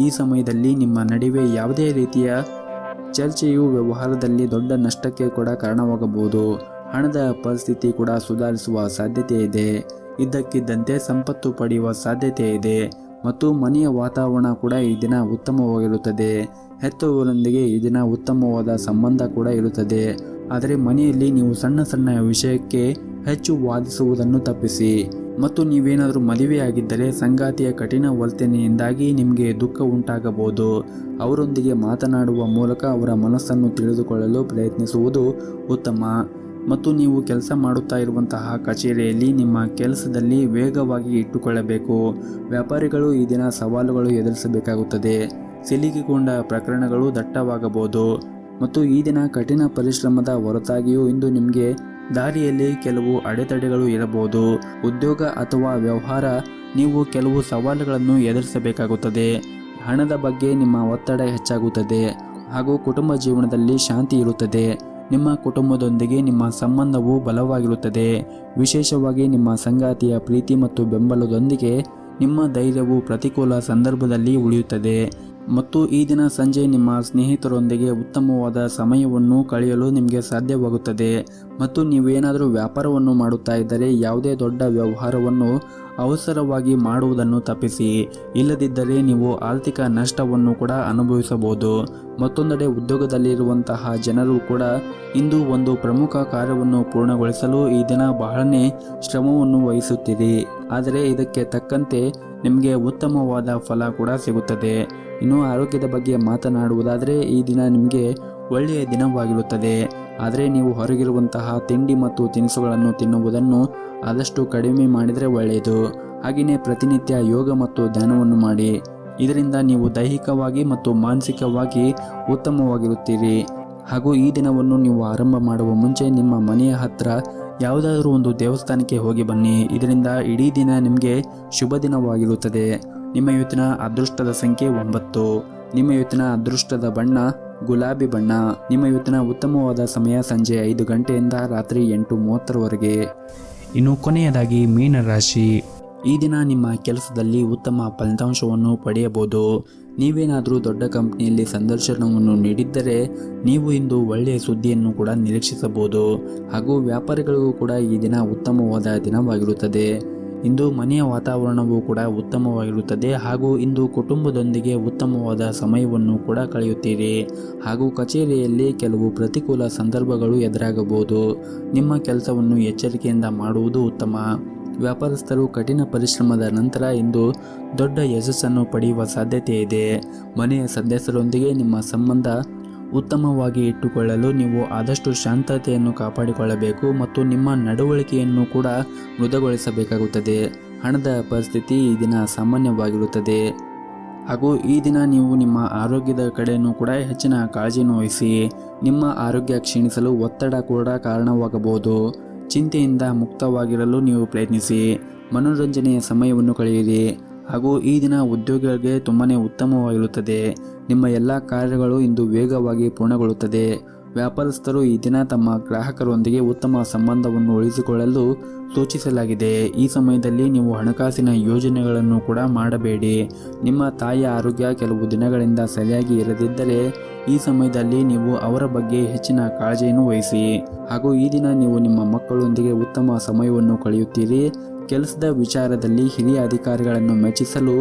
ಈ ಸಮಯದಲ್ಲಿ ನಿಮ್ಮ ನಡುವೆ ಯಾವುದೇ ರೀತಿಯ ಚರ್ಚೆಯು ವ್ಯವಹಾರದಲ್ಲಿ ದೊಡ್ಡ ನಷ್ಟಕ್ಕೆ ಕೂಡ ಕಾರಣವಾಗಬಹುದು. ಹಣದ ಪರಿಸ್ಥಿತಿ ಕೂಡ ಸುಧಾರಿಸುವ ಸಾಧ್ಯತೆ ಇದೆ. ಇದ್ದಕ್ಕಿದ್ದಂತೆ ಸಂಪತ್ತು ಪಡೆಯುವ ಸಾಧ್ಯತೆ ಇದೆ ಮತ್ತು ಮನೆಯ ವಾತಾವರಣ ಕೂಡ ಈ ದಿನ ಉತ್ತಮವಾಗಿರುತ್ತದೆ. ಹೆತ್ತವರೊಂದಿಗೆ ಈ ದಿನ ಉತ್ತಮವಾದ ಸಂಬಂಧ ಕೂಡ ಇರುತ್ತದೆ. ಆದರೆ ಮನೆಯಲ್ಲಿ ನೀವು ಸಣ್ಣ ಸಣ್ಣ ವಿಷಯಕ್ಕೆ ಹೆಚ್ಚು ವಾದಿಸುವುದನ್ನು ತಪ್ಪಿಸಿ. ಮತ್ತು ನೀವೇನಾದರೂ ಮದುವೆಯಾಗಿದ್ದರೆ ಸಂಗಾತಿಯ ಕಠಿಣ ವರ್ತನೆಯಿಂದಾಗಿ ನಿಮಗೆ ದುಃಖ ಉಂಟಾಗಬಹುದು. ಅವರೊಂದಿಗೆ ಮಾತನಾಡುವ ಮೂಲಕ ಅವರ ಮನಸ್ಸನ್ನು ತಿಳಿದುಕೊಳ್ಳಲು ಪ್ರಯತ್ನಿಸುವುದು ಉತ್ತಮ. ಮತ್ತು ನೀವು ಕೆಲಸ ಮಾಡುತ್ತಾ ಇರುವಂತಹ ಕಚೇರಿಯಲ್ಲಿ ನಿಮ್ಮ ಕೆಲಸದಲ್ಲಿ ವೇಗವಾಗಿ ಇಟ್ಟುಕೊಳ್ಳಬೇಕು. ವ್ಯಾಪಾರಿಗಳು ಈ ದಿನ ಸವಾಲುಗಳು ಎದುರಿಸಬೇಕಾಗುತ್ತದೆ. ಸಿಲುಕಿಕೊಂಡ ಪ್ರಕರಣಗಳು ದಟ್ಟವಾಗಬಹುದು ಮತ್ತು ಈ ದಿನ ಕಠಿಣ ಪರಿಶ್ರಮದ ಹೊರತಾಗಿಯೂ ಇಂದು ನಿಮಗೆ ದಾರಿಯಲ್ಲಿ ಕೆಲವು ಅಡೆತಡೆಗಳು ಇರಬಹುದು. ಉದ್ಯೋಗ ಅಥವಾ ವ್ಯವಹಾರ ನೀವು ಕೆಲವು ಸವಾಲುಗಳನ್ನು ಎದುರಿಸಬೇಕಾಗುತ್ತದೆ. ಹಣದ ಬಗ್ಗೆ ನಿಮ್ಮ ಒತ್ತಡ ಹೆಚ್ಚಾಗುತ್ತದೆ ಹಾಗೂ ಕುಟುಂಬ ಜೀವನದಲ್ಲಿ ಶಾಂತಿ ಇರುತ್ತದೆ. ನಿಮ್ಮ ಕುಟುಂಬದೊಂದಿಗೆ ನಿಮ್ಮ ಸಂಬಂಧವು ಬಲವಾಗಿರುತ್ತದೆ. ವಿಶೇಷವಾಗಿ ನಿಮ್ಮ ಸಂಗಾತಿಯ ಪ್ರೀತಿ ಮತ್ತು ಬೆಂಬಲದೊಂದಿಗೆ ನಿಮ್ಮ ಧೈರ್ಯವು ಪ್ರತಿಕೂಲ ಸಂದರ್ಭದಲ್ಲಿ ಉಳಿಯುತ್ತದೆ. ಮತ್ತು ಈ ದಿನ ಸಂಜೆ ನಿಮ್ಮ ಸ್ನೇಹಿತರೊಂದಿಗೆ ಉತ್ತಮವಾದ ಸಮಯವನ್ನು ಕಳೆಯಲು ನಿಮಗೆ ಸಾಧ್ಯವಾಗುತ್ತದೆ. ಮತ್ತು ನೀವೇನಾದರೂ ವ್ಯಾಪಾರವನ್ನು ಮಾಡುತ್ತಾ ಇದ್ದರೆ ಯಾವುದೇ ದೊಡ್ಡ ವ್ಯವಹಾರವನ್ನು ಅವಸರವಾಗಿ ಮಾಡುವುದನ್ನು ತಪ್ಪಿಸಿ. ಇಲ್ಲದಿದ್ದರೆ ನೀವು ಆರ್ಥಿಕ ನಷ್ಟವನ್ನು ಕೂಡ ಅನುಭವಿಸಬಹುದು. ಮತ್ತೊಂದೆಡೆ ಉದ್ಯೋಗದಲ್ಲಿರುವಂತಹ ಜನರು ಕೂಡ ಇಂದು ಒಂದು ಪ್ರಮುಖ ಕಾರ್ಯವನ್ನು ಪೂರ್ಣಗೊಳಿಸಲು ಈ ದಿನ ಬಹಳನೇ ಶ್ರಮವನ್ನು ವಹಿಸುತ್ತೀರಿ. ಆದರೆ ಇದಕ್ಕೆ ತಕ್ಕಂತೆ ನಿಮಗೆ ಉತ್ತಮವಾದ ಫಲ ಕೂಡ ಸಿಗುತ್ತದೆ. ಇನ್ನು ಆರೋಗ್ಯದ ಬಗ್ಗೆ ಮಾತನಾಡುವುದಾದರೆ ಈ ದಿನ ನಿಮಗೆ ಒಳ್ಳೆಯ ದಿನವಾಗಿರುತ್ತದೆ. ಆದರೆ ನೀವು ಹೊರಗಿರುವಂತಹ ತಿಂಡಿ ಮತ್ತು ತಿನಿಸುಗಳನ್ನು ತಿನ್ನುವುದನ್ನು ಆದಷ್ಟು ಕಡಿಮೆ ಮಾಡಿದರೆ ಒಳ್ಳೆಯದು. ಹಾಗೆಯೇ ಪ್ರತಿನಿತ್ಯ ಯೋಗ ಮತ್ತು ಧ್ಯಾನವನ್ನು ಮಾಡಿ. ಇದರಿಂದ ನೀವು ದೈಹಿಕವಾಗಿ ಮತ್ತು ಮಾನಸಿಕವಾಗಿ ಉತ್ತಮವಾಗಿರುತ್ತೀರಿ. ಹಾಗೂ ಈ ದಿನವನ್ನು ನೀವು ಆರಂಭ ಮಾಡುವ ಮುಂಚೆ ನಿಮ್ಮ ಮನೆಯ ಹತ್ತಿರ ಯಾವುದಾದ್ರೂ ಒಂದು ದೇವಸ್ಥಾನಕ್ಕೆ ಹೋಗಿ ಬನ್ನಿ. ಇದರಿಂದ ಇಡೀ ದಿನ ನಿಮಗೆ ಶುಭ ದಿನವಾಗಿರುತ್ತದೆ. ನಿಮ್ಮ ಇವತ್ತಿನ ಅದೃಷ್ಟದ ಸಂಖ್ಯೆ 9. ನಿಮ್ಮ ಇವತ್ತಿನ ಅದೃಷ್ಟದ ಬಣ್ಣ ಗುಲಾಬಿ ಬಣ್ಣ. ನಿಮ್ಮ ಇವತ್ತಿನ ಉತ್ತಮವಾದ ಸಮಯ ಸಂಜೆ 5 ಗಂಟೆಯಿಂದ ರಾತ್ರಿ 8:30ವರೆಗೆ. ಇನ್ನು ಕೊನೆಯದಾಗಿ ಮೀನರಾಶಿ. ಈ ದಿನ ನಿಮ್ಮ ಕೆಲಸದಲ್ಲಿ ಉತ್ತಮ ಫಲಿತಾಂಶವನ್ನು ಪಡೆಯಬಹುದು. ನೀವೇನಾದರೂ ದೊಡ್ಡ ಕಂಪನಿಯಲ್ಲಿ ಸಂದರ್ಶನವನ್ನು ನೀಡಿದ್ದರೆ ನೀವು ಇಂದು ಒಳ್ಳೆಯ ಸುದ್ದಿಯನ್ನು ಕೂಡ ನಿರೀಕ್ಷಿಸಬಹುದು. ಹಾಗೂ ವ್ಯಾಪಾರಿಗಳಿಗೂ ಕೂಡ ಈ ದಿನ ಉತ್ತಮವಾದ ದಿನವಾಗಿರುತ್ತದೆ. ಇಂದು ಮನೆಯ ವಾತಾವರಣವೂ ಕೂಡ ಉತ್ತಮವಾಗಿರುತ್ತದೆ. ಹಾಗೂ ಇಂದು ಕುಟುಂಬದೊಂದಿಗೆ ಉತ್ತಮವಾದ ಸಮಯವನ್ನು ಕೂಡ ಕಳೆಯುತ್ತೀರಿ. ಹಾಗೂ ಕಚೇರಿಯಲ್ಲಿ ಕೆಲವು ಪ್ರತಿಕೂಲ ಸಂದರ್ಭಗಳು ಎದುರಾಗಬಹುದು. ನಿಮ್ಮ ಕೆಲಸವನ್ನು ಎಚ್ಚರಿಕೆಯಿಂದ ಮಾಡುವುದು ಉತ್ತಮ. ವ್ಯಾಪಾರಸ್ಥರು ಕಠಿಣ ಪರಿಶ್ರಮದ ನಂತರ ಇಂದು ದೊಡ್ಡ ಯಶಸ್ಸನ್ನು ಪಡೆಯುವ ಸಾಧ್ಯತೆ ಇದೆ. ಮನೆಯ ಸದಸ್ಯರೊಂದಿಗೆ ನಿಮ್ಮ ಸಂಬಂಧ ಉತ್ತಮವಾಗಿ ಇಟ್ಟುಕೊಳ್ಳಲು ನೀವು ಆದಷ್ಟು ಶಾಂತತೆಯನ್ನು ಕಾಪಾಡಿಕೊಳ್ಳಬೇಕು ಮತ್ತು ನಿಮ್ಮ ನಡವಳಿಕೆಯನ್ನು ಕೂಡ ಮೃದುಗೊಳಿಸಬೇಕಾಗುತ್ತದೆ. ಹಣದ ಪರಿಸ್ಥಿತಿ ಈ ದಿನ ಸಾಮಾನ್ಯವಾಗಿರುತ್ತದೆ. ಹಾಗೂ ಈ ದಿನ ನೀವು ನಿಮ್ಮ ಆರೋಗ್ಯದ ಕಡೆಯೂ ಕೂಡ ಹೆಚ್ಚಿನ ಕಾಳಜಿಯನ್ನು ವಹಿಸಿ. ನಿಮ್ಮ ಆರೋಗ್ಯ ಕ್ಷೀಣಿಸಲು ಒತ್ತಡ ಕೂಡ ಕಾರಣವಾಗಬಹುದು. ಚಿಂತೆಯಿಂದ ಮುಕ್ತವಾಗಿರಲು ನೀವು ಪ್ರಯತ್ನಿಸಿ. ಮನೋರಂಜನೆಯ ಸಮಯವನ್ನು ಕಳೆಯಿರಿ. ಹಾಗೂ ಈ ದಿನ ಉದ್ಯೋಗಿಗಳಿಗೆ ತುಂಬಾ ಉತ್ತಮವಾಗಿರುತ್ತದೆ. ನಿಮ್ಮ ಎಲ್ಲ ಕಾರ್ಯಗಳು ಇಂದು ವೇಗವಾಗಿ ಪೂರ್ಣಗೊಳ್ಳುತ್ತದೆ. ವ್ಯಾಪಾರಸ್ಥರು ಈ ದಿನ ತಮ್ಮ ಗ್ರಾಹಕರೊಂದಿಗೆ ಉತ್ತಮ ಸಂಬಂಧವನ್ನು ಉಳಿಸಿಕೊಳ್ಳಲು ಸೂಚಿಸಲಾಗಿದೆ. ಈ ಸಮಯದಲ್ಲಿ ನೀವು ಹಣಕಾಸಿನ ಯೋಜನೆಗಳನ್ನು ಕೂಡ ಮಾಡಬೇಡಿ. ನಿಮ್ಮ ತಾಯಿಯ ಆರೋಗ್ಯ ಕೆಲವು ದಿನಗಳಿಂದ ಸರಿಯಾಗಿ ಇರದಿದ್ದರೆ ಈ ಸಮಯದಲ್ಲಿ ನೀವು ಅವರ ಬಗ್ಗೆ ಹೆಚ್ಚಿನ ಕಾಳಜಿಯನ್ನು ವಹಿಸಿ. ಹಾಗೂ ಈ ದಿನ ನೀವು ನಿಮ್ಮ ಮಕ್ಕಳೊಂದಿಗೆ ಉತ್ತಮ ಸಮಯವನ್ನು ಕಳೆಯುತ್ತೀರಿ. ಕೆಲಸದ ವಿಚಾರದಲ್ಲಿ ಹಿರಿಯ ಅಧಿಕಾರಿಗಳನ್ನು ಮೆಚ್ಚಿಸಲು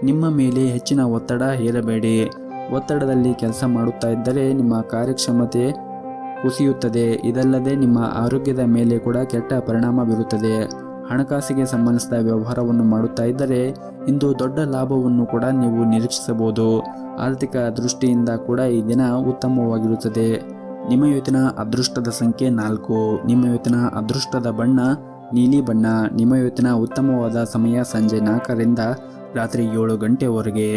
ನಿಮ್ಮ ಮೇಲೆ ಹೆಚ್ಚಿನ ಒತ್ತಡ ಹೇರಬೇಡಿ. ಒತ್ತಡದಲ್ಲಿ ಕೆಲಸ ಮಾಡುತ್ತಾ ಇದ್ದರೆ ನಿಮ್ಮ ಕಾರ್ಯಕ್ಷಮತೆ ಕುಸಿಯುತ್ತದೆ. ಇದಲ್ಲದೆ ನಿಮ್ಮ ಆರೋಗ್ಯದ ಮೇಲೆ ಕೂಡ ಕೆಟ್ಟ ಪರಿಣಾಮ ಬೀರುತ್ತದೆ. ಹಣಕಾಸಿಗೆ ಸಂಬಂಧಿಸಿದ ವ್ಯವಹಾರವನ್ನು ಮಾಡುತ್ತಾ ಇದ್ದರೆ ಇಂದು ದೊಡ್ಡ ಲಾಭವನ್ನು ಕೂಡ ನೀವು ನಿರೀಕ್ಷಿಸಬಹುದು. ಆರ್ಥಿಕ ದೃಷ್ಟಿಯಿಂದ ಕೂಡ ಈ ದಿನ ಉತ್ತಮವಾಗಿರುತ್ತದೆ. ನಿಮ್ಮ ಇವತ್ತಿನ ಅದೃಷ್ಟದ ಸಂಖ್ಯೆ 4. ನಿಮ್ಮ ಇವತ್ತಿನ ಅದೃಷ್ಟದ ಬಣ್ಣ ನೀಲಿ ಬಣ್ಣ. ನಿಮ್ಮ ಇವತ್ತಿನ ಉತ್ತಮವಾದ ಸಮಯ ಸಂಜೆ 4ರಿಂದ ರಾತ್ರಿ 7 ಗಂಟೆವರೆಗೆ.